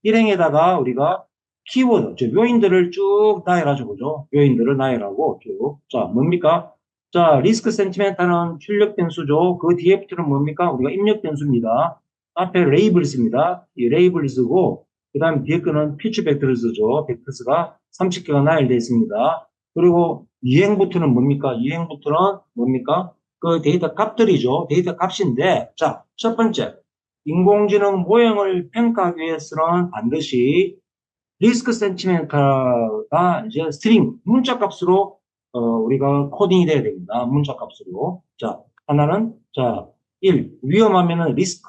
Speaker 1: 일행에다가 우리가 키워드, 즉 요인들을 쭉 나열하죠. 그죠? 요인들을 나열하고 쭉. 자, 뭡니까? 자, 리스크 센티멘트는 출력 변수죠. 그 뒤에부터는 뭡니까? 우리가 입력 변수입니다. 앞에 레이블스입니다. 이 레이블스고, 그 다음에 뒤에 거는 피치 벡터스죠. 벡터스가 30개가 나열되어 있습니다. 그리고 이행부터는 뭡니까? 그 데이터 값들이죠. 데이터 값인데, 자, 첫 번째, 인공지능 모형을 평가하기 위해서는 반드시 리스크 센티멘트가 이제 스트링, 문자 값으로 우리가 코딩이 돼야 됩니다. 문자 값으로. 자, 하나는, 자, 1, 위험하면은 리스크,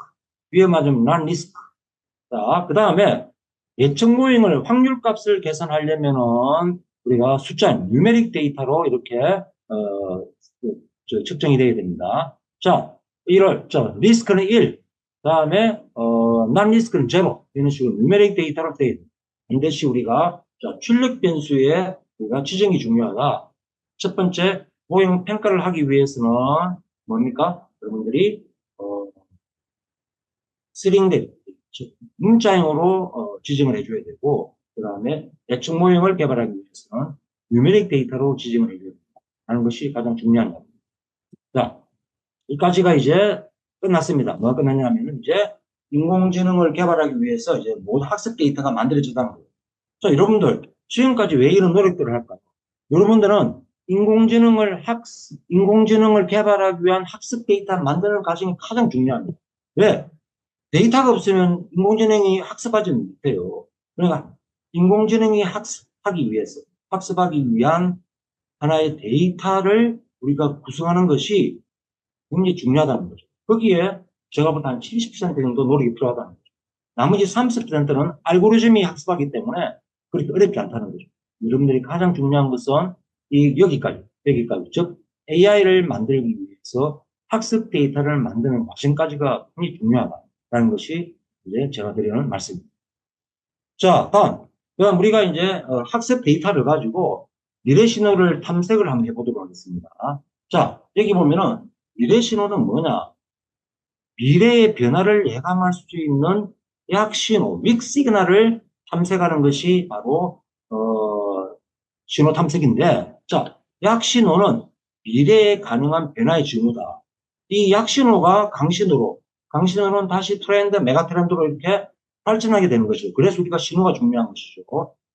Speaker 1: 위험하면 난 리스크. 자, 그 다음에 예측 모형을 확률 값을 계산하려면은 우리가 숫자, 뉴메릭 데이터로 이렇게 측정이 돼야 됩니다. 자, 리스크는 1, 그 다음에 난 리스크는 0, 이런 식으로 뉴메릭 데이터로 돼야 됩니다. 반드시 우리가 출력 변수에 우리가 지정이 중요하다. 첫 번째, 모형 평가를 하기 위해서는 뭡니까? 여러분들이 스트링 문자형으로 지정을 해줘야 되고, 그 다음에 예측 모형을 개발하기 위해서는 뉴메릭 데이터로 지정을 해줘야 된다 하는 것이 가장 중요한 겁니다. 자, 여기까지가 이제 끝났습니다. 뭐가 끝났냐면 이제 인공지능을 개발하기 위해서 이제 모든 학습 데이터가 만들어지다는 거예요. 자, 여러분들 지금까지 왜 이런 노력들을 할까요? 여러분들은 인공지능을 개발하기 위한 학습 데이터 만드는 과정이 가장 중요합니다. 왜? 데이터가 없으면 인공지능이 학습하지 못해요. 그러니까 인공지능이 학습하기 위한 하나의 데이터를 우리가 구성하는 것이 굉장히 중요하다는 거죠. 거기에 제가 볼 때 한 70% 정도 노력이 필요하다는 거죠. 나머지 30%는 알고리즘이 학습하기 때문에 그렇게 어렵지 않다는 거죠. 여러분들이 가장 중요한 것은 여기까지. 즉, AI를 만들기 위해서 학습 데이터를 만드는 과정까지가 굉장히 중요하다는 것이 이제 제가 드리는 말씀입니다. 자, 그럼 우리가 이제 학습 데이터를 가지고 미래 신호를 탐색을 한번 해보도록 하겠습니다. 자, 여기 보면은 미래 신호는 뭐냐? 미래의 변화를 예감할 수 있는 약신호, 윅시그널을 탐색하는 것이 바로 신호 탐색인데, 자, 약신호는 미래에 가능한 변화의 징후다. 이 약신호가 강신호는 다시 트렌드, 메가 트렌드로 이렇게 발전하게 되는 것이죠. 그래서 우리가 신호가 중요한 것이죠.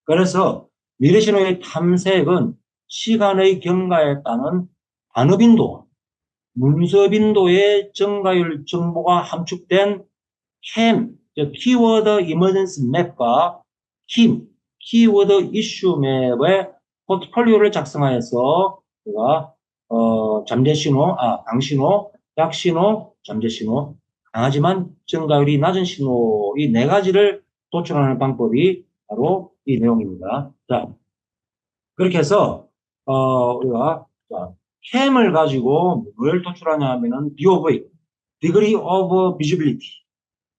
Speaker 1: 그래서 미래 신호의 탐색은 시간의 경과에 따른 반응빈도, 문서 빈도의 증가율 정보가 함축된 캠, 키워드 이머전스 맵과 키워드 이슈 맵의 포트폴리오를 작성하여서 우리가 잠재신호, 강신호, 약신호, 잠재신호, 강하지만 증가율이 낮은 신호 이 네 가지를 도출하는 방법이 바로 이 내용입니다. 자, 그렇게 해서 우리가 자, 캠을 가지고 뭘 도출하냐 하면은 DOV, Degree of Visibility.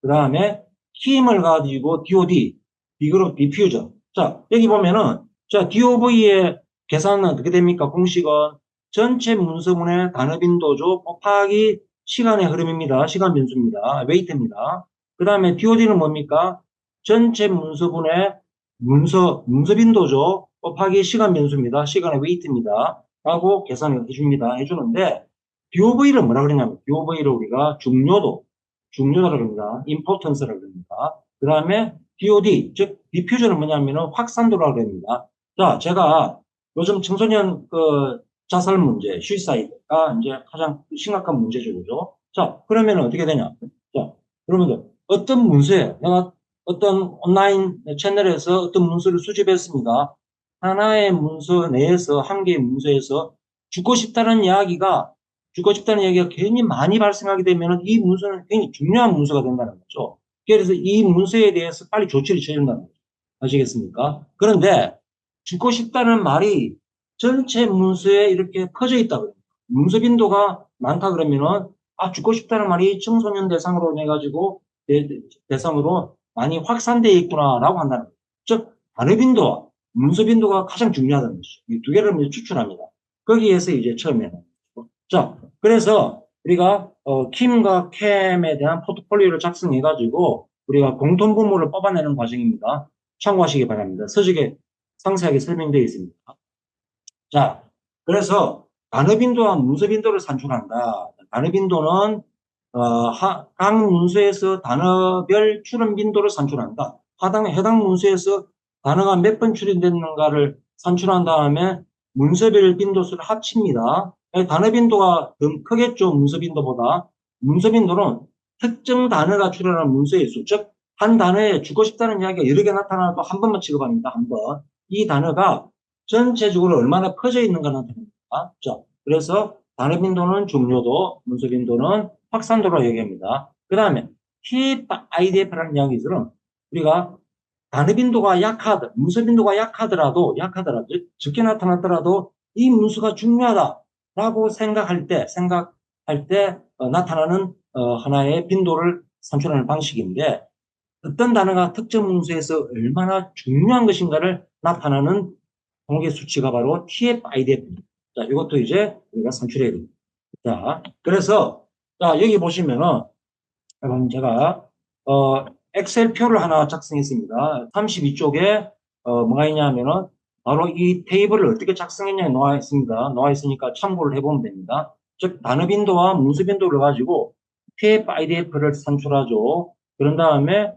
Speaker 1: 그 다음에 힘을 가지고 DOD, Degree of Diffusion. 자, 여기 보면은 자, DOV의 계산은 어떻게 됩니까? 공식은 전체 문서문의 단어 빈도죠. 곱하기 시간의 흐름입니다. 시간 변수입니다. 웨이트입니다. 그 다음에 DOD는 뭡니까? 전체 문서분의 문서 빈도죠. 곱하기 시간 변수입니다. 시간의 웨이트입니다. 라고 계산을 해주는데, DOV를 뭐라 그러냐면, DOV를 우리가 중요도라고 합니다. importance라고 합니다. 그 다음에 DOD, 즉, diffusion은 뭐냐면은 확산도라고 합니다. 자, 제가 요즘 청소년 자살 문제, 슈이사이드가 이제 가장 심각한 문제죠. 그죠? 자, 그러면 어떻게 되냐? 자, 그러면 어떤 문서에 내가 어떤 온라인 채널에서 어떤 문서를 수집했습니다. 하나의 문서 내에서, 한 개의 문서에서 죽고 싶다는 이야기가 괜히 많이 발생하게 되면 이 문서는 굉장히 중요한 문서가 된다는 거죠. 그래서 이 문서에 대해서 빨리 조치를 취해준다는 거죠. 아시겠습니까? 그런데 죽고 싶다는 말이 전체 문서에 이렇게 퍼져 있다. 문서 빈도가 많다 그러면은, 죽고 싶다는 말이 청소년 대상으로 해가지고, 대상으로 많이 확산되어 있구나라고 한다는 거죠. 즉, 단어 빈도와 문서 빈도가 가장 중요하다는 것이죠. 이 두 개를 추출합니다. 거기에서 이제 처음에는. 자, 그래서 우리가 킴과 캠에 대한 포트폴리오를 작성해가지고 우리가 공통 분모를 뽑아내는 과정입니다. 참고하시기 바랍니다. 서적에 상세하게 설명되어 있습니다. 자, 그래서 단어 빈도와 문서 빈도를 산출한다. 단어 빈도는 각 문서에서 단어별 출현 빈도를 산출한다. 해당 문서에서 단어가 몇 번 출현됐는가를 산출한 다음에 문서별 빈도수를 합칩니다. 단어 빈도가 더 크겠죠. 문서 빈도보다. 문서 빈도는 특정 단어가 출현한 문서의 수, 즉 한 단어에 죽고 싶다는 이야기가 여러 개 나타나도 한 번만 취급합니다. 한 번. 이 단어가 전체적으로 얼마나 퍼져 있는가 나타납니다. 자, 그래서 단어 빈도는 중요도, 문서 빈도는 확산도로 얘기합니다. 그 다음에 TF-IDF라는 이야기들은 우리가 단어 빈도가 문서 빈도가 약하더라도, 적게 나타났더라도 이 문서가 중요하다라고 생각할 때 나타나는 하나의 빈도를 산출하는 방식인데, 어떤 단어가 특정 문서에서 얼마나 중요한 것인가를 나타나는 통계 수치가 바로 TF-IDF입니다. 자, 이것도 이제 우리가 산출해야 됩니다. 자, 그래서, 자, 여기 보시면은, 여러분, 제가, 엑셀 표를 하나 작성했습니다. 32쪽에, 뭐가 있냐면은, 바로 이 테이블을 어떻게 작성했냐에 나와 있습니다. 나와 있으니까 참고를 해보면 됩니다. 즉, 단어 빈도와 문서 빈도를 가지고 TF-IDF를 산출하죠. 그런 다음에,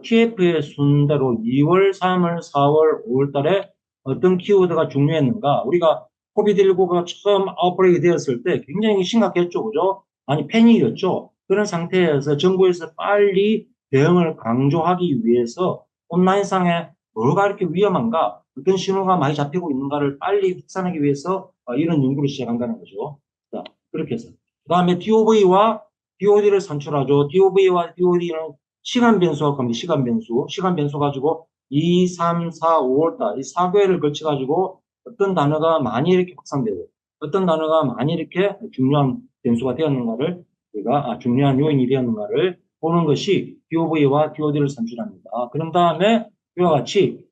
Speaker 1: TF의 순대로 2월, 3월, 4월, 5월 달에 어떤 키워드가 중요했는가. 우리가 코비드19가 처음 아웃브레이크 되었을 때 굉장히 심각했죠. 그죠? 많이 패닉이었죠. 그런 상태에서 정부에서 빨리 대응을 강조하기 위해서 온라인상에 뭐가 이렇게 위험한가? 어떤 신호가 많이 잡히고 있는가를 빨리 확산하기 위해서 이런 연구를 시작한다는 거죠. 자, 그렇게 해서. 그 다음에 DOV와 DOD를 산출하죠. DOV와 DOD는 시간 변수와 겁니다. 시간 변수. 시간 변수 가지고 2, 3, 4, 5월달 이 4개월을 거쳐 가지고 어떤 단어가 많이 이렇게 확산되고 어떤 단어가 많이 이렇게 중요한 변수가 되었는가를 우리가 중요한 요인이 되었는가를 보는 것이 DOV와 DOD를 산출합니다. 그런 다음에 이와 같이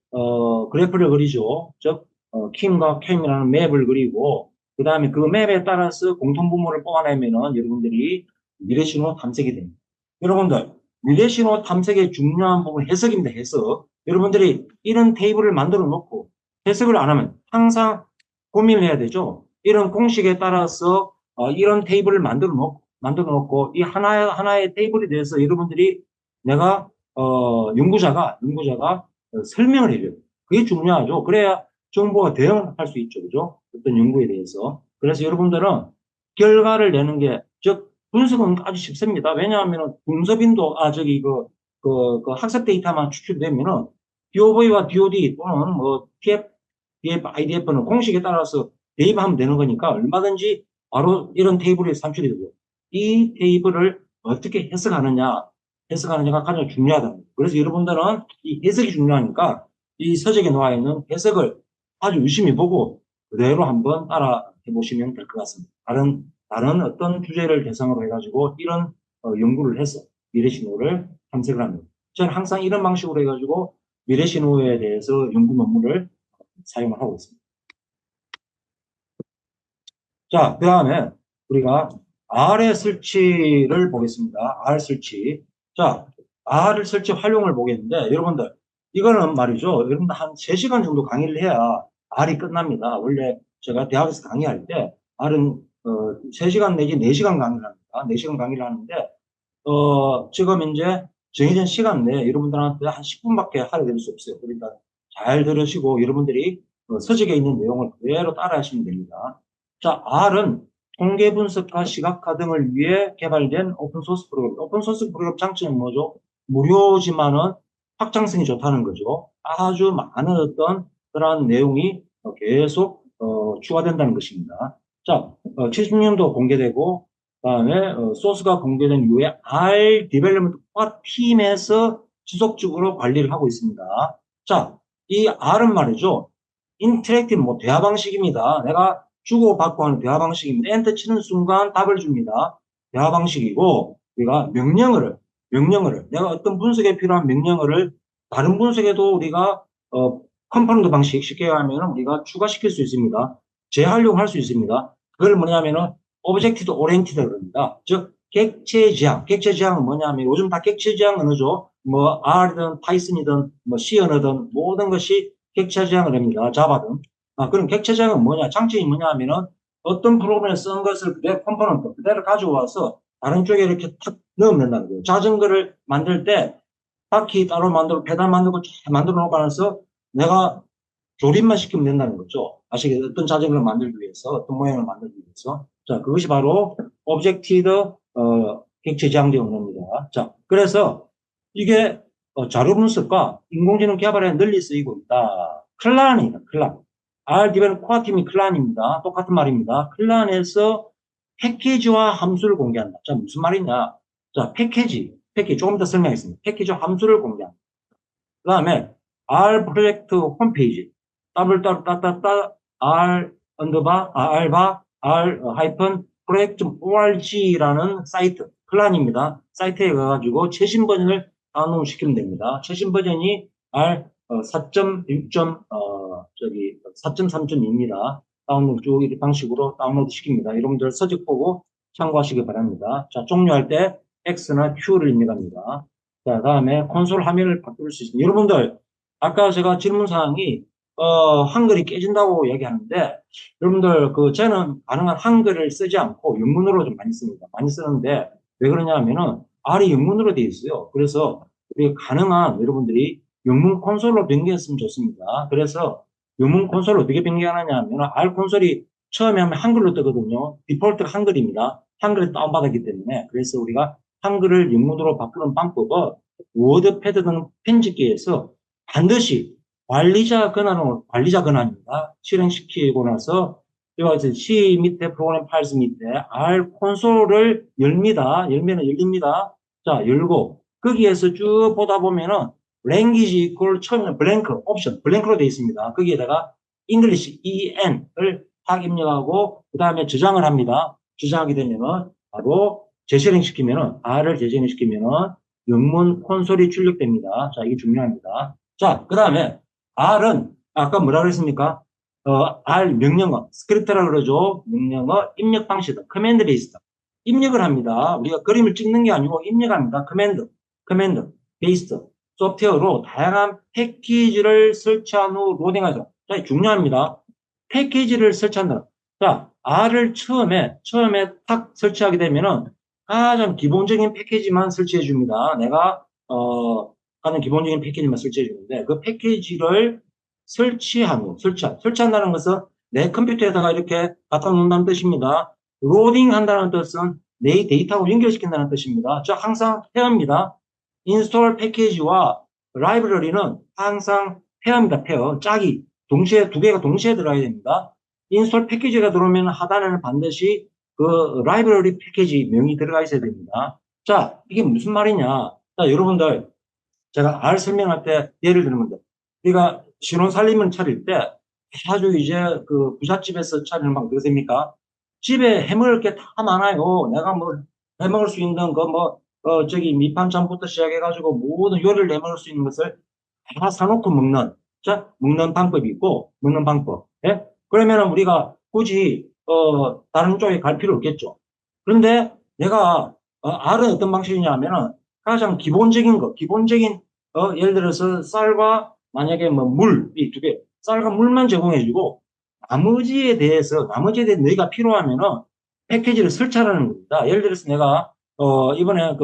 Speaker 1: 그래프를 그리죠. 즉 킴과 캠이라는 맵을 그리고 그 다음에 그 맵에 따라서 공통분모를 뽑아내면은 여러분들이 미래신호 탐색이 됩니다. 여러분들 미래신호 탐색의 중요한 부분 해석입니다. 해석. 여러분들이 이런 테이블을 만들어 놓고 해석을 안 하면 항상 고민을 해야 되죠. 이런 공식에 따라서 이런 테이블을 만들어 놓고 이 하나의 테이블에 대해서 여러분들이 내가 연구자가 설명을 해줘요. 그게 중요하죠. 그래야 정보가 대응을 할 수 있죠. 그죠? 어떤 연구에 대해서. 그래서 여러분들은 결과를 내는 게, 즉, 분석은 아주 쉽습니다. 왜냐하면 분석인도, 그 학습 데이터만 추출되면은 DOV와 DOD 또는 뭐 TF, DF, IDF는 공식에 따라서 대입하면 되는 거니까 얼마든지 바로 이런 테이블에 산출이 되고 이 테이블을 어떻게 해석하느냐가 가장 중요하다는 거예요. 그래서 여러분들은 이 해석이 중요하니까 이 서적에 나와 있는 해석을 아주 유심히 보고 그대로 한번 따라 해보시면 될 것 같습니다. 다른 어떤 주제를 대상으로 해가지고 이런 연구를 해서 미래신호를 탐색을 합니다. 저는 항상 이런 방식으로 해가지고 미래신호에 대해서 연구 논문을 사용을 하고 있습니다. 자, 그 다음에 우리가 R의 설치를 보겠습니다. R 설치. 자, R을 설치 활용을 보겠는데, 여러분들, 이거는 말이죠. 여러분들 한 3시간 정도 강의를 해야 R이 끝납니다. 원래 제가 대학에서 강의할 때 R은 3시간 내지 4시간 강의를 합니다. 4시간 강의를 하는데, 지금 이제 정해진 시간 내에 여러분들한테 한 10분밖에 하게 될 수 없어요. 그러니까 잘 들으시고 여러분들이 서적에 있는 내용을 그대로 따라 하시면 됩니다. 자, R은 통계 분석과 시각화 등을 위해 개발된 오픈소스 프로그램. 오픈소스 프로그램 장점은 뭐죠? 무료지만은 확장성이 좋다는 거죠. 아주 많은 어떤 그러한 내용이 계속 추가된다는 것입니다. 자, 70년도 공개되고 그다음에 소스가 공개된 이후에 R 디벨롭먼트 팀에서 지속적으로 관리를 하고 있습니다. 자, 이 R은 말이죠. 인터랙티브 뭐 대화 방식입니다. 내가 주고받고 하는 대화 방식입니다. 엔터 치는 순간 답을 줍니다. 대화 방식이고 우리가 명령어를 내가 어떤 분석에 필요한 명령어를 다른 분석에도 우리가 컴파운드 방식 쉽게 하면 우리가 추가시킬 수 있습니다. 재활용할 수 있습니다. 그걸 뭐냐면은 오브젝티브 오리엔티드 그럽니다. 즉 객체 지향은 뭐냐면 요즘 다 객체 지향 언어죠. 뭐 R이든 파이썬이든 뭐 C 언어든 모든 것이 객체 지향을 합니다. 자바든. 그럼 객체 지향은 뭐냐? 장점이 뭐냐 하면은 어떤 프로그램에 쓴 것을 그대로 컴포넌트 그대로 가지고 와서 다른 쪽에 이렇게 탁 넣으면 된다는 거예요. 자전거를 만들 때 바퀴 따로 만들고 페달 만들고 쫙 만들어 놓고 나서 내가 조립만 시키면 된다는 거죠. 아시겠죠? 어떤 자전거를 만들기 위해서, 어떤 모양을 만들기 위해서. 자, 그것이 바로 오브젝티드 객체 지향적 언어입니다. 자, 그래서 이게 자료 분석과 인공지능 개발에 널리 쓰이고 있다. 클란입니다. 클란. R 디벨롭 코어 팀이 클란입니다. 똑같은 말입니다. 클란에서 패키지와 함수를 공개한다. 자, 무슨 말이냐? 자, 패키지 조금 더 설명하겠습니다. 패키지와 함수를 공개한다. 그 다음에 R 프로젝트 홈페이지 따따따따 R 언더바 알바 R 하이픈 프로젝트 org라는 사이트 클란입니다. 사이트에 가가지고 최신 버전을 다운로드 시키면 됩니다. 최신 버전이 R 4.6. 4.3.2입니다. 다운로드 쭉 이 방식으로 다운로드 시킵니다. 여러분들 서적 보고 참고하시기 바랍니다. 자, 종료할 때 X나 Q를 입력합니다. 자, 다음에 콘솔 화면을 바꿀 수 있습니다. 여러분들, 아까 제가 질문 사항이, 한글이 깨진다고 얘기하는데, 여러분들, 저는 가능한 한글을 쓰지 않고 영문으로 좀 많이 씁니다. 많이 쓰는데, 왜 그러냐 하면은, R이 영문으로 되어 있어요. 그래서, 우리 가능한 여러분들이 영문 콘솔로 변경했으면 좋습니다. 그래서, 영문 콘솔 어떻게 변경하느냐 하면, R 콘솔이 처음에 하면 한글로 뜨거든요. 디폴트가 한글입니다. 한글에 다운받았기 때문에. 그래서 우리가 한글을 영문으로 바꾸는 방법은 워드패드 등 편집기에서 반드시 관리자 권한입니다. 실행시키고 나서 이와 같이 C 밑에 프로그램 파일스 밑에 R 콘솔을 열립니다. 자, 열고 거기에서 쭉 보다 보면은 language equal 처음에는 blank 옵션 블랭크로 되어 있습니다. 거기에다가 English EN을 딱 입력하고 그 다음에 저장을 합니다. 저장하게 되면은 바로 재실행시키면은 R을 재실행시키면은 영문 콘솔이 출력됩니다. 자, 이게 중요합니다. 자, 그 다음에 R은 아까 뭐라 그랬습니까? R 명령어, 스크립트라 그러죠. 명령어 입력 방식은 커맨드 베이스다. 입력을 합니다. 우리가 그림을 찍는 게 아니고 입력합니다. 커맨드 베이스드 소프트웨어로 다양한 패키지를 설치한 후 로딩하죠. 자, 중요합니다. 패키지를 설치한다. 자, R을 처음에 탁 설치하게 되면은 가장 기본적인 패키지만 설치해 줍니다. 내가 하는 기본적인 패키지만 설치해 주는데 그 패키지를 설치한다는 것은 내 컴퓨터에다가 이렇게 갖다 놓는다는 뜻입니다. 로딩한다는 뜻은 내 데이터하고 연결시킨다는 뜻입니다. 저 항상 페어입니다. 인스톨 패키지와 라이브러리는 항상 페어입니다. 페어. 짝이 두 개가 동시에 들어가야 됩니다. 인스톨 패키지가 들어오면 하단에는 반드시 그 라이브러리 패키지 명이 들어가 있어야 됩니다. 자, 이게 무슨 말이냐? 자, 여러분들 제가 R 설명할 때 예를 들면 우리가 신혼 살림을 차릴 때 아주 이제 그 부잣집에서 차리는 방 그러십니까? 집에 해먹을 게 다 많아요. 내가 뭐 해먹을 수 있는 거 저기 밑반찬부터 시작해가지고 모든 요리를 해먹을 수 있는 것을 다 사놓고 먹는 방법이 있고 먹는 방법. 예? 그러면은 우리가 굳이 다른 쪽에 갈 필요 없겠죠. 그런데 내가 R은 어떤 방식이냐면은 가장 기본적인 예를 들어서 쌀과 만약에 뭐 물, 이 두 개, 쌀과 물만 제공해주고 나머지에 대해서 너희가 필요하면은 패키지를 설치하라는 겁니다. 예를 들어서 내가 이번에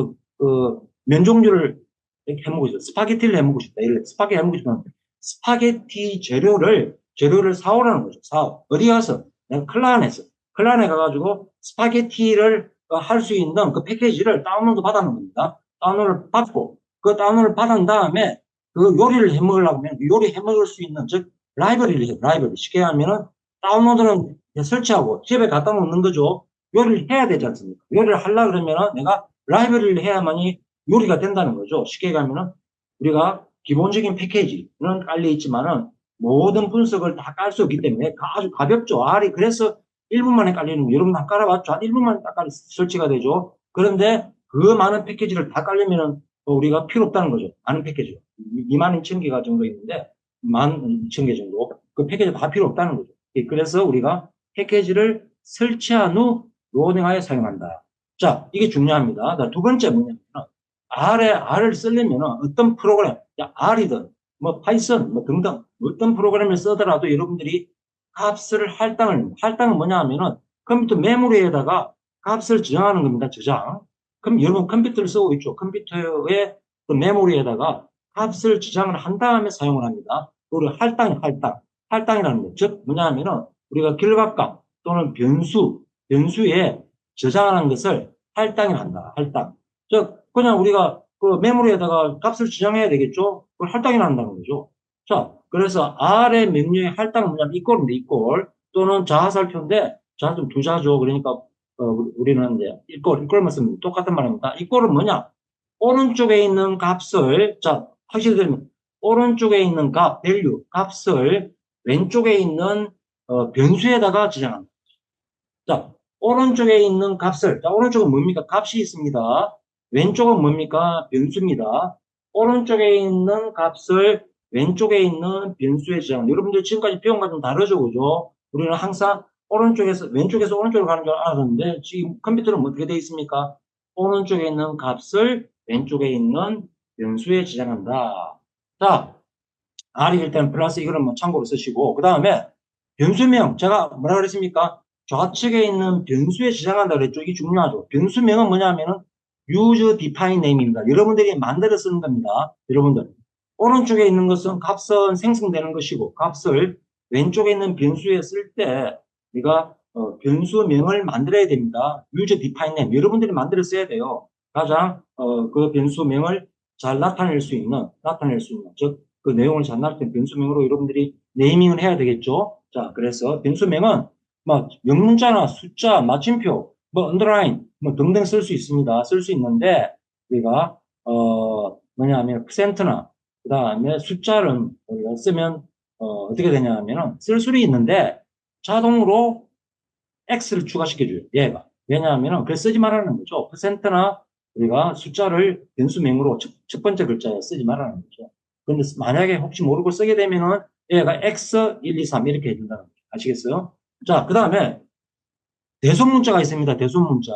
Speaker 1: 면 종류를 이렇게 해먹고 싶다. 스파게티를 해먹고 싶다. 예를 들어서 스파게티 해먹고 싶으면 스파게티 재료를 사오라는 거죠. 어디 가서 내가 클라한에 가가지고 스파게티를 할 수 있는 그 패키지를 다운로드 받아놓은 겁니다. 다운로드를 받고 그 다운로드를 받은 다음에 그 요리를 해 먹으려고 하면 요리 해 먹을 수 있는 즉 라이브러리 쉽게 하면은 다운로드는 설치하고 집에 갖다 놓는 거죠. 요리를 해야 되지 않습니까? 요리를 하려고 그러면은 내가 라이브러리를 해야만이 요리가 된다는 거죠. 쉽게 가면은 우리가 기본적인 패키지는 깔려 있지만은 모든 분석을 다 깔 수 없기 때문에 아주 가볍죠. R이 그래서 1분 만에 깔리는 거 여러분 다 깔아봤죠? 한 1분 만에 딱 설치가 되죠. 그런데 그 많은 패키지를 다 깔려면은 우리가 필요 없다는 거죠. 많은 패키지. 22,000개가 정도 있는데 12,000개 정도. 그 패키지 다 필요 없다는 거죠. 그래서 우리가 패키지를 설치한 후 로딩하여 사용한다. 자, 이게 중요합니다. 두 번째 뭐냐면 R을 쓰려면 어떤 프로그램, R이든 뭐 파이썬 뭐 등등 어떤 프로그램을 쓰더라도 여러분들이 할당은 뭐냐 하면은 컴퓨터 메모리에다가 값을 저장하는 겁니다. 저장. 그럼 여러분 컴퓨터를 쓰고 있죠. 컴퓨터의 그 메모리에다가 값을 저장을 한 다음에 사용을 합니다. 우리 할당이라는 거. 즉 뭐냐 하면은 우리가 길각각 또는 변수에 저장하는 것을 할당이라 한다. 할당. 즉 그냥 우리가 그 메모리에다가 값을 저장해야 되겠죠. 그걸 할당이라 한다는 거죠. 자, 그래서 R의 명령의 할당은 뭐냐면 이꼴입니다. 이꼴 또는 자화살표인데 자좀 두 자죠. 그러니까 우리는 이제 이꼴만 쓰면 똑같은 말입니다. 이꼴은 뭐냐? 오른쪽에 있는 값을 확실히 들으면 오른쪽에 있는 value 값을 왼쪽에 있는 변수에다가 저장합니다. 자, 오른쪽에 있는 오른쪽은 뭡니까? 값이 있습니다. 왼쪽은 뭡니까? 변수입니다. 오른쪽에 있는 값을 왼쪽에 있는 변수에 저장. 여러분들 지금까지 배운 거 좀 다르죠, 그죠? 우리는 항상 왼쪽에서 오른쪽으로 가는 줄 알았는데, 지금 컴퓨터는 어떻게 되어 있습니까? 오른쪽에 있는 값을 왼쪽에 있는 변수에 저장한다. 자, R이 일단 플러스 이거는 뭐 참고로 쓰시고, 그 다음에 변수명, 제가 뭐라 그랬습니까? 좌측에 있는 변수에 저장한다 그랬죠. 이게 중요하죠. 변수명은 뭐냐면은 use define name입니다. 여러분들이 만들어 쓰는 겁니다. 여러분들. 오른쪽에 있는 것은 값은 생성되는 것이고, 값을 왼쪽에 있는 변수에 쓸 때, 우리가 변수명을 만들어야 됩니다. use define name. 여러분들이 만들어 써야 돼요. 가장 그 변수명을 잘 나타낼 수 있는, 즉 그 내용을 전달 때 변수명으로 여러분들이 네이밍을 해야 되겠죠. 자, 그래서 변수명은 막 영문자나 숫자, 마침표, 뭐 언더라인, 뭐 등등 쓸 수 있습니다. 쓸 수 있는데 우리가 뭐냐면 퍼센트나 그 다음에 숫자를 우리가 쓰면 어떻게 되냐 하면은 쓸 수는 있는데 자동으로 X를 추가시켜줘요. 얘가. 왜냐하면은 그래 쓰지 말라는 거죠. 퍼센트나 우리가 숫자를 변수명으로 첫 번째 글자에 쓰지 말라는 거죠. 그런데 만약에 혹시 모르고 쓰게 되면은 얘가 X 1, 2, 3 이렇게 해준다는 거죠. 아시겠어요? 자, 그 다음에 대소문자가 있습니다. 대소문자.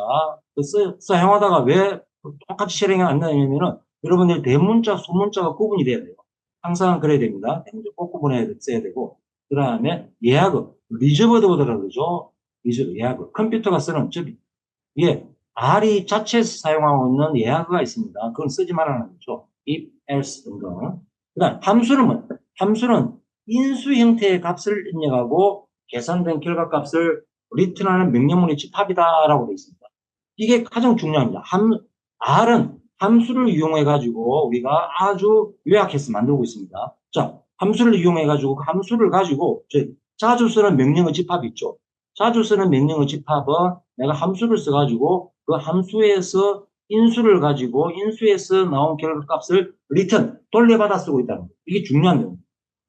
Speaker 1: 사용하다가 왜 똑같이 실행이 안 되냐면은 여러분들 대문자, 소문자가 구분이 돼야 돼요. 항상 그래야 됩니다. 꼭 구분해야 써야 되고. 그 다음에 예약어, 리저버드 오더라고 그러죠. 리저버, 예약어. 컴퓨터가 쓰는, 즉, 이게 R이 자체에서 사용하고 있는 예약어가 있습니다. 그건 쓰지 말라는 거죠. if, else 등등. 그 다음 함수는 뭐? 함수는 인수 형태의 값을 입력하고 계산된 결과값을 리턴하는 명령문의 집합이다라고 되어 있습니다. 이게 가장 중요합니다. R은 함수를 이용해 가지고 우리가 아주 요약해서 만들고 있습니다. 자, 함수를 이용해 가지고 그 함수를 가지고 자주 쓰는 명령의 집합이 있죠. 자주 쓰는 명령의 집합은 내가 함수를 써 가지고 그 함수에서 인수를 가지고 인수에서 나온 결과값을 리턴 돌려받아 쓰고 있다는 거예요. 이게 중요한 내용입니다.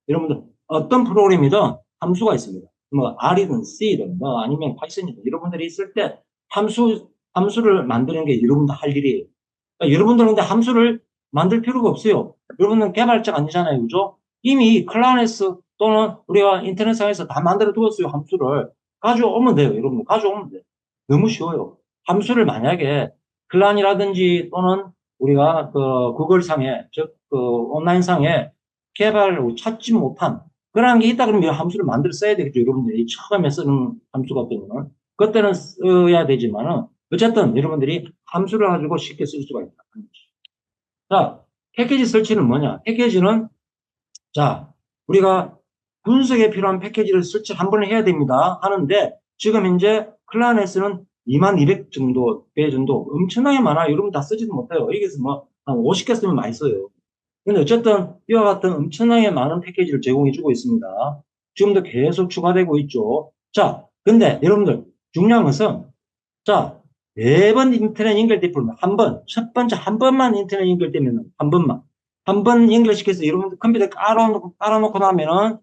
Speaker 1: 여러분들 어떤 프로그램이든 함수가 있습니다. 뭐 R이든 C든 뭐 아니면 파이썬이든 여러분들이 있을 때 함수를 만드는 게 여러분들 할 일이에요. 그러니까 여러분들은 근데 함수를 만들 필요가 없어요. 여러분은 개발자가 아니잖아요. 그죠? 이미 클라우드에서 또는 우리가 인터넷상에서 다 만들어 두었어요. 함수를 가져오면 돼요. 여러분 가져오면 돼요. 너무 쉬워요. 함수를 만약에 클라우드라든지 또는 우리가 그 구글상에 즉 그 온라인상에 개발을 찾지 못한 그런 게 있다 그러면 함수를 만들어 써야 되겠죠. 여러분들이 처음에 쓰는 함수가 되면 그때는 써야 되지만은 어쨌든 여러분들이 함수를 가지고 쉽게 쓸 수가 있다. 자, 패키지 설치는 뭐냐? 패키지는 자, 우리가 분석에 필요한 패키지를 설치 한 번에 해야 됩니다. 하는데 지금 현재 클라우드에서는 2200 정도, 배 정도 엄청나게 많아요. 여러분 다 쓰지도 못해요. 여기서 뭐 한 50개 쓰면 많이 써요. 근데 어쨌든 이와 같은 엄청나게 많은 패키지를 제공해주고 있습니다. 지금도 계속 추가되고 있죠. 자, 근데 여러분들 중요한 것은 자, 매번 인터넷 연결되면 한 번, 첫 번째 한 번만 인터넷 연결되면 한 번만. 한 번 연결시켜서 여러분들 컴퓨터에 깔아놓고 나면은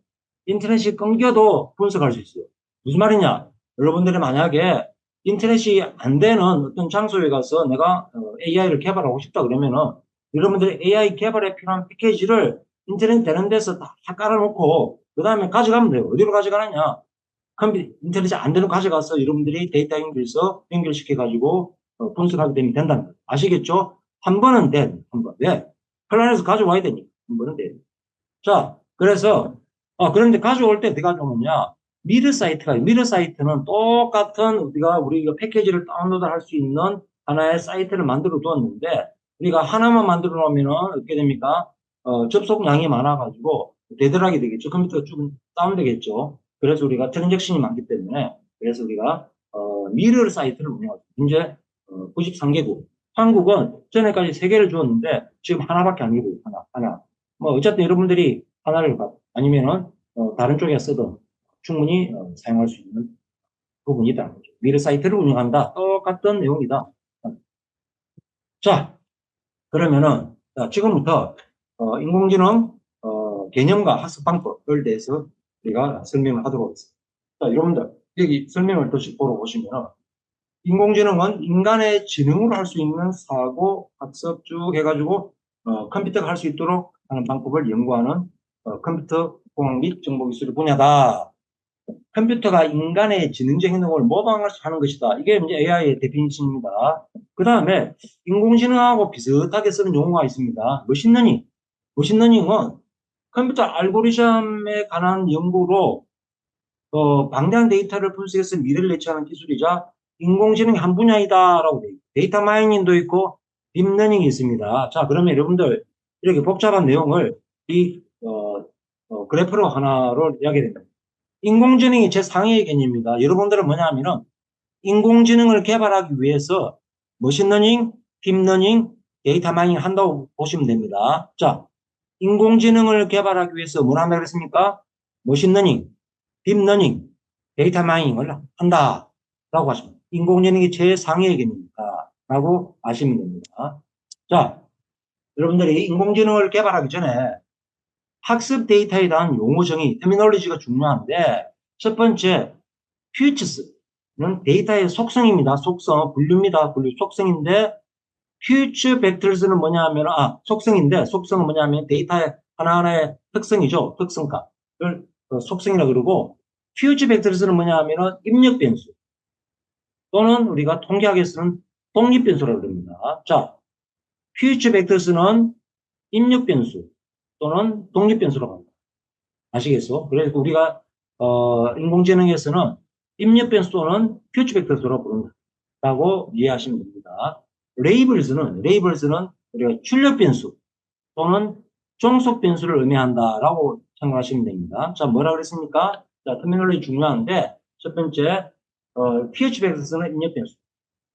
Speaker 1: 인터넷이 끊겨도 분석할 수 있어요. 무슨 말이냐? 여러분들이 만약에 인터넷이 안 되는 어떤 장소에 가서 내가 AI를 개발하고 싶다 그러면은 여러분들이 AI 개발에 필요한 패키지를 인터넷 되는 데서 다 깔아놓고 그 다음에 가져가면 돼요. 어디로 가져가느냐? 인터넷이 안 되는 가져가서 여러분들이 데이터 연결시켜가지고 분석하게 되면 된다는 거예요. 아시겠죠? 한 번은 돼. 한 번. 왜? 클라우드에서 가져와야 되니까. 한 번은 돼. 자, 그래서 그런데 가져올 때 어떻게 가져오느냐? 미르 사이트가 미르 사이트는 똑같은 우리가 패키지를 다운로드 할 수 있는 하나의 사이트를 만들어 두었는데 우리가 하나만 만들어 놓으면은 어떻게 됩니까? 접속량이 많아가지고 되더라게 되겠죠. 컴퓨터가 좀 다운되겠죠. 그래서 우리가 트랜잭션이 많기 때문에 그래서 우리가 미르 사이트를 운영하죠. 이제 93개국. 한국은 전에까지 3개를 주었는데 지금 하나밖에 안 주고 하나. 뭐 어쨌든 여러분들이 하나를 아니면은 다른 쪽에 쓰든 충분히 사용할 수 있는 부분이 있다는 거죠. 미래 사이트를 운영한다. 똑같은 내용이다. 자, 그러면은 지금부터 인공지능 개념과 학습 방법에 대해서 우리가 설명을 하도록 하겠습니다. 자, 여러분들 여기 설명을 다시 보러 보시면은 인공지능은 인간의 지능으로 할 수 있는 사고, 학습 쭉 해가지고 컴퓨터가 할 수 있도록 하는 방법을 연구하는 컴퓨터 공학 및 정보기술 분야다. 컴퓨터가 인간의 지능적 행동을 모방하는 것이다. 이게 이제 AI의 데피니션입니다. 그 다음에 인공지능하고 비슷하게 쓰는 용어가 있습니다. 머신러닝. 머신러닝은 컴퓨터 알고리즘에 관한 연구로 방대한 데이터를 분석해서 미래를 예측하는 기술이자 인공지능의 한 분야이다라고 돼요. 데이터 마이닝도 있고 딥러닝이 있습니다. 자, 그러면 여러분들 이렇게 복잡한 내용을 이 그래프로 하나로 이야기됩니다. 인공지능이 제 상위의 개념입니다. 여러분들은 뭐냐 하면은 인공지능을 개발하기 위해서 머신러닝, 딥러닝, 데이터 마이닝 한다고 보시면 됩니다. 자, 인공지능을 개발하기 위해서 뭐라 한다 그랬습니까? 머신러닝, 딥러닝, 데이터 마이닝을 한다라고 하십니다. 인공지능이 최상위의 개념이다 라고 아시면 됩니다. 자, 여러분들이 인공지능을 개발하기 전에 학습 데이터에 대한 용어 정의, 터미놀로지가 중요한데 첫 번째, 퓨처스는 데이터의 속성입니다. 속성, 분류입니다. 분류 속성인데 퓨처 벡터스는 뭐냐면 속성인데 속성은 뭐냐면 데이터의 하나하나의 특성이죠. 특성값을 속성이라 그러고 퓨처 벡터스는 뭐냐면 입력 변수 또는 우리가 통계학에 쓰는 독립 변수라고 그럽니다. 자, 퓨처 벡터스는 입력 변수 또는 독립 변수라고 합니다. 아시겠어? 그래서 우리가 인공지능에서는 입력 변수 또는 퓨처 벡터스라고 부른다고 이해하시면 됩니다. 레이블스는 우리가 출력 변수 또는 종속 변수를 의미한다라고 생각하시면 됩니다. 자, 뭐라 그랬습니까? 자, 터미널로지 중요한데 첫 번째 pH 벡터스는 입력 변수,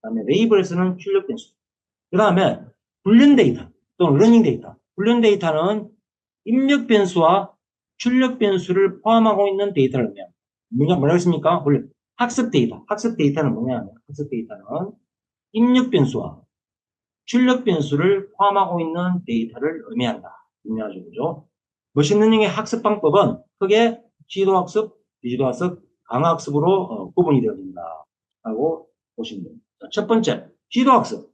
Speaker 1: 그다음에 레이블스는 출력 변수, 그다음에 훈련 데이터 또는 러닝 데이터. 훈련 데이터는 입력 변수와 출력 변수를 포함하고 있는 데이터를 의미합니다. 뭐라 했습니까? 훈련. 학습 데이터. 학습 데이터는 뭐냐면 학습 데이터는 입력 변수와 출력 변수를 포함하고 있는 데이터를 의미한다. 중요하죠, 그죠? 머신러닝의 학습 방법은 크게 지도학습, 비지도학습, 강화학습으로 구분이 되어진다. 라고 보시면 됩니다. 첫 번째, 지도학습.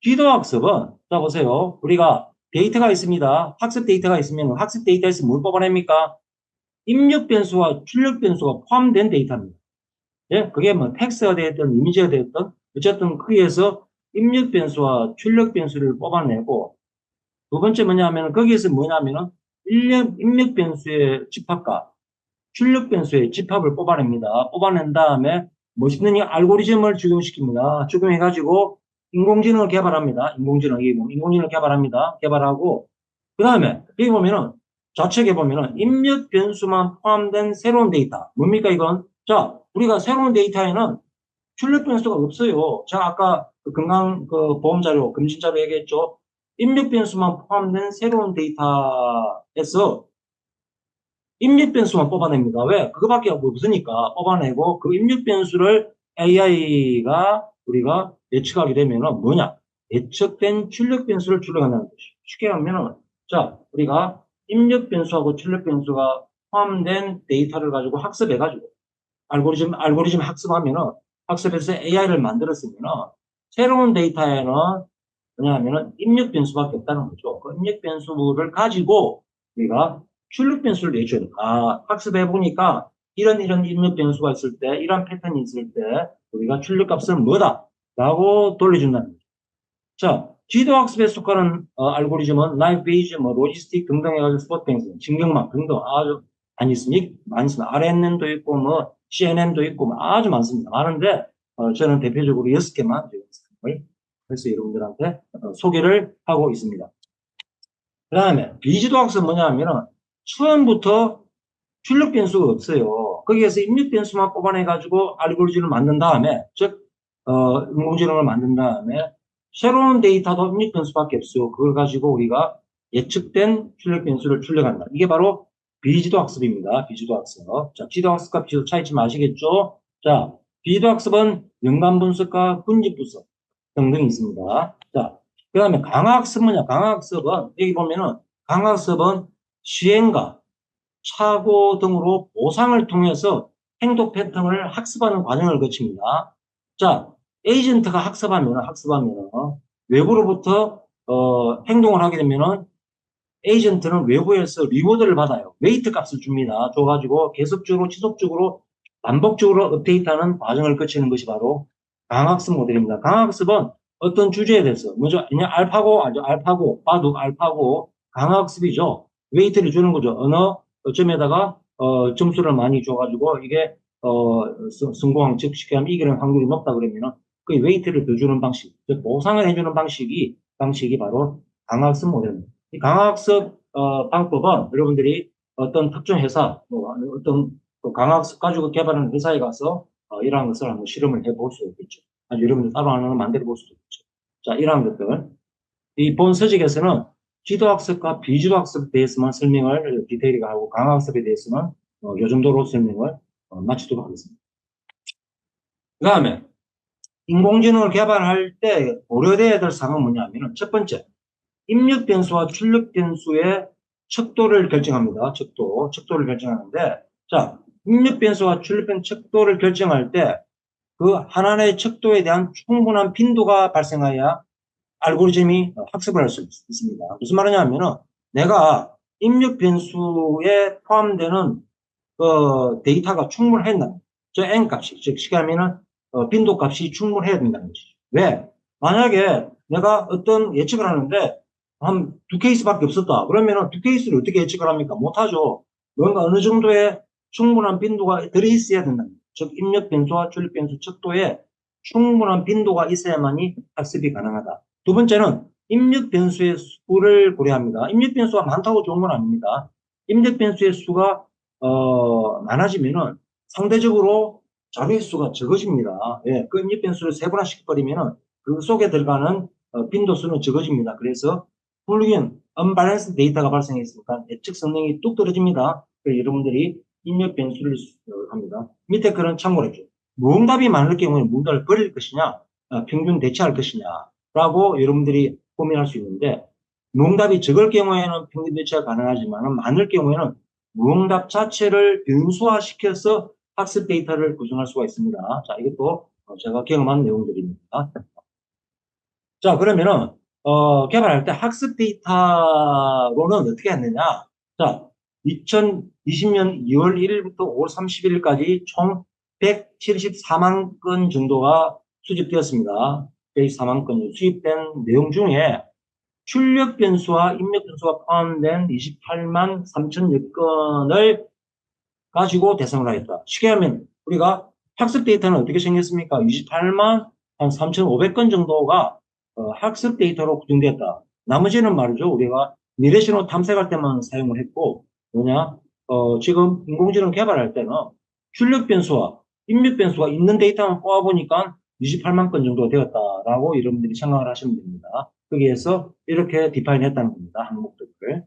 Speaker 1: 지도학습은, 자, 보세요. 우리가 데이터가 있습니다. 학습 데이터가 있으면 학습 데이터에서 뭘 뽑아냅니까? 입력 변수와 출력 변수가 포함된 데이터입니다. 예, 그게 뭐 텍스트가 되었든 이미지가 되었든 어쨌든 거기에서 입력 변수와 출력 변수를 뽑아내고 두 번째 뭐냐면 거기에서 뭐냐면은 입력 변수의 집합과 출력 변수의 집합을 뽑아냅니다. 뽑아낸 다음에 머신러닝 알고리즘을 적용시킵니다. 적용해가지고 인공지능을 개발합니다. 인공지능을 개발합니다. 개발하고 그 다음에 여기 보면은 좌측에 보면은 입력 변수만 포함된 새로운 데이터. 뭡니까 이건? 자, 우리가 새로운 데이터에는 출력 변수가 없어요. 제가 아까 그 건강 그 보험 자료, 검진 자료 얘기했죠. 입력 변수만 포함된 새로운 데이터에서 입력 변수만 뽑아냅니다. 왜? 그거밖에 없으니까 뽑아내고 그 입력 변수를 AI가 우리가 예측하게 되면은 뭐냐? 예측된 출력 변수를 출력한다는 것이. 쉽게 하면은 자, 우리가 입력 변수하고 출력 변수가 포함된 데이터를 가지고 학습해가지고 알고리즘 학습하면은 학습해서 AI를 만들었으면은 새로운 데이터에는 뭐냐면은 입력 변수밖에 없다는 거죠. 그 입력 변수를 가지고 우리가 출력 변수를 내줘야 돼. 학습해 보니까 이런 입력 변수가 있을 때, 이런 패턴이 있을 때 우리가 출력 값은 뭐다? 라고 돌려준다는 거죠. 자, 지도 학습에 속하는 알고리즘은 라이프 베이지, 로지스틱 등등 해가지고 스포츠 뱅스, 진경망 등등 아주 많이 있습니다. RNN도 있고 CNN도 있고 아주 많습니다. 많은데 저는 대표적으로 6개만 그래서 여러분들한테 소개를 하고 있습니다. 그 다음에 비지도 학습은 뭐냐면은 처음부터 출력 변수가 없어요. 거기에서 입력 변수만 뽑아내가지고 알고리즘을 만든 다음에, 즉, 인공지능을 만든 다음에 새로운 데이터도 입력 변수밖에 없어요. 그걸 가지고 우리가 예측된 출력 변수를 출력한다. 이게 바로 비지도 학습입니다. 비지도 학습. 자, 지도 학습과 비지도 차이점 아시겠죠? 자, 비지도 학습은 연관 분석과 군집 분석 등등이 있습니다. 자, 그 다음에 강화학습은 뭐냐? 강화학습은 여기 보면은 강화학습은 시행과 사고 등으로 보상을 통해서 행동 패턴을 학습하는 과정을 거칩니다. 자, 에이전트가 학습하면 외부로부터 행동을 하게 되면은 에이전트는 외부에서 리워드를 받아요. 웨이트 값을 줍니다. 줘가지고 계속적으로 지속적으로 반복적으로 업데이트하는 과정을 거치는 것이 바로 강학습 모델입니다. 강학습은 어떤 주제에 대해서 먼저 그냥 알파고, 바둑, 알파고 강학습이죠. 웨이트를 주는 거죠. 어느 점에다가 점수를 많이 줘가지고 이게 성공한 즉 쉽게 하면 이기는 확률이 높다 그러면은 그 웨이트를 더 주는 방식, 즉 보상을 해주는 방식이 바로 강학습 모델입니다. 이 강학습 방법은 여러분들이 어떤 특정 회사, 어떤 강학습 가지고 개발하는 회사에 가서 이러한 것을 한번 실험을 해볼 수 있겠죠. 아주 여러분들 따로 하나 만들어 볼 수도 있죠. 자, 이러한 것들. 이 본 서적에서는 지도학습과 비지도학습에 대해서만 설명을 디테일하게 하고 강화학습에 대해서는 이 정도로 설명을 마치도록 하겠습니다. 그 다음에 인공지능을 개발할 때 고려돼야 될 사항은 뭐냐면 첫 번째, 입력 변수와 출력 변수의 척도를 결정합니다. 척도를 결정하는데, 자, 입력 변수와 출력 변수 척도를 결정할 때 그 하나의 척도에 대한 충분한 빈도가 발생해야 알고리즘이 학습을 할 수 있습니다. 무슨 말이냐면은 내가 입력 변수에 포함되는 데이터가 충분했나? 저 n 값이, 즉 시간이면은 빈도 값이 충분해야 된다는 거지. 왜? 만약에 내가 어떤 예측을 하는데 한 두 케이스밖에 없었다. 그러면은 두 케이스를 어떻게 예측을 합니까? 못하죠. 뭔가 어느 정도의 충분한 빈도가 들어있어야 된다. 즉 입력 변수와 출력 변수 척도에 충분한 빈도가 있어야만이 학습이 가능하다. 두 번째는 입력 변수의 수를 고려합니다. 입력 변수가 많다고 좋은 건 아닙니다. 입력 변수의 수가 많아지면은 상대적으로 자료의 수가 적어집니다. 예, 그 입력 변수를 세분화시켜버리면은 그 속에 들어가는 빈도 수는 적어집니다. 그래서 불균, 언밸런스 데이터가 발생했으니까 예측 성능이 뚝 떨어집니다. 그래서 여러분들이 입력 변수를 합니다. 밑에 글은 참고로 해줘. 무응답이 많을 경우에 무응답을 버릴 것이냐, 평균 대체할 것이냐라고 여러분들이 고민할 수 있는데, 무응답이 적을 경우에는 평균 대체가 가능하지만 많을 경우에는 무응답 자체를 변수화시켜서 학습 데이터를 구성할 수가 있습니다. 자, 이것도 제가 경험한 내용들입니다. 자, 그러면은 개발할 때 학습 데이터로는 어떻게 했느냐? 자, 2020년 2월 1일부터 5월 30일까지 총 174만 건 정도가 수집되었습니다. 124만 건 수집된 내용 중에 출력 변수와 입력 변수가 포함된 28만 3천여 건을 가지고 대상을 하였다. 쉽게 하면 우리가 학습 데이터는 어떻게 생겼습니까? 28만 한 3,500건 정도가 학습 데이터로 구성되었다. 나머지는 말이죠. 우리가 미래신호 탐색할 때만 사용을 했고, 뭐냐, 지금 인공지능 개발할 때는 출력 변수와 입력 변수가 있는 데이터만 뽑아보니까 28만 건 정도 되었다라고 여러분들이 생각을 하시면 됩니다. 거기에서 이렇게 디파인 했다는 겁니다. 항목들을.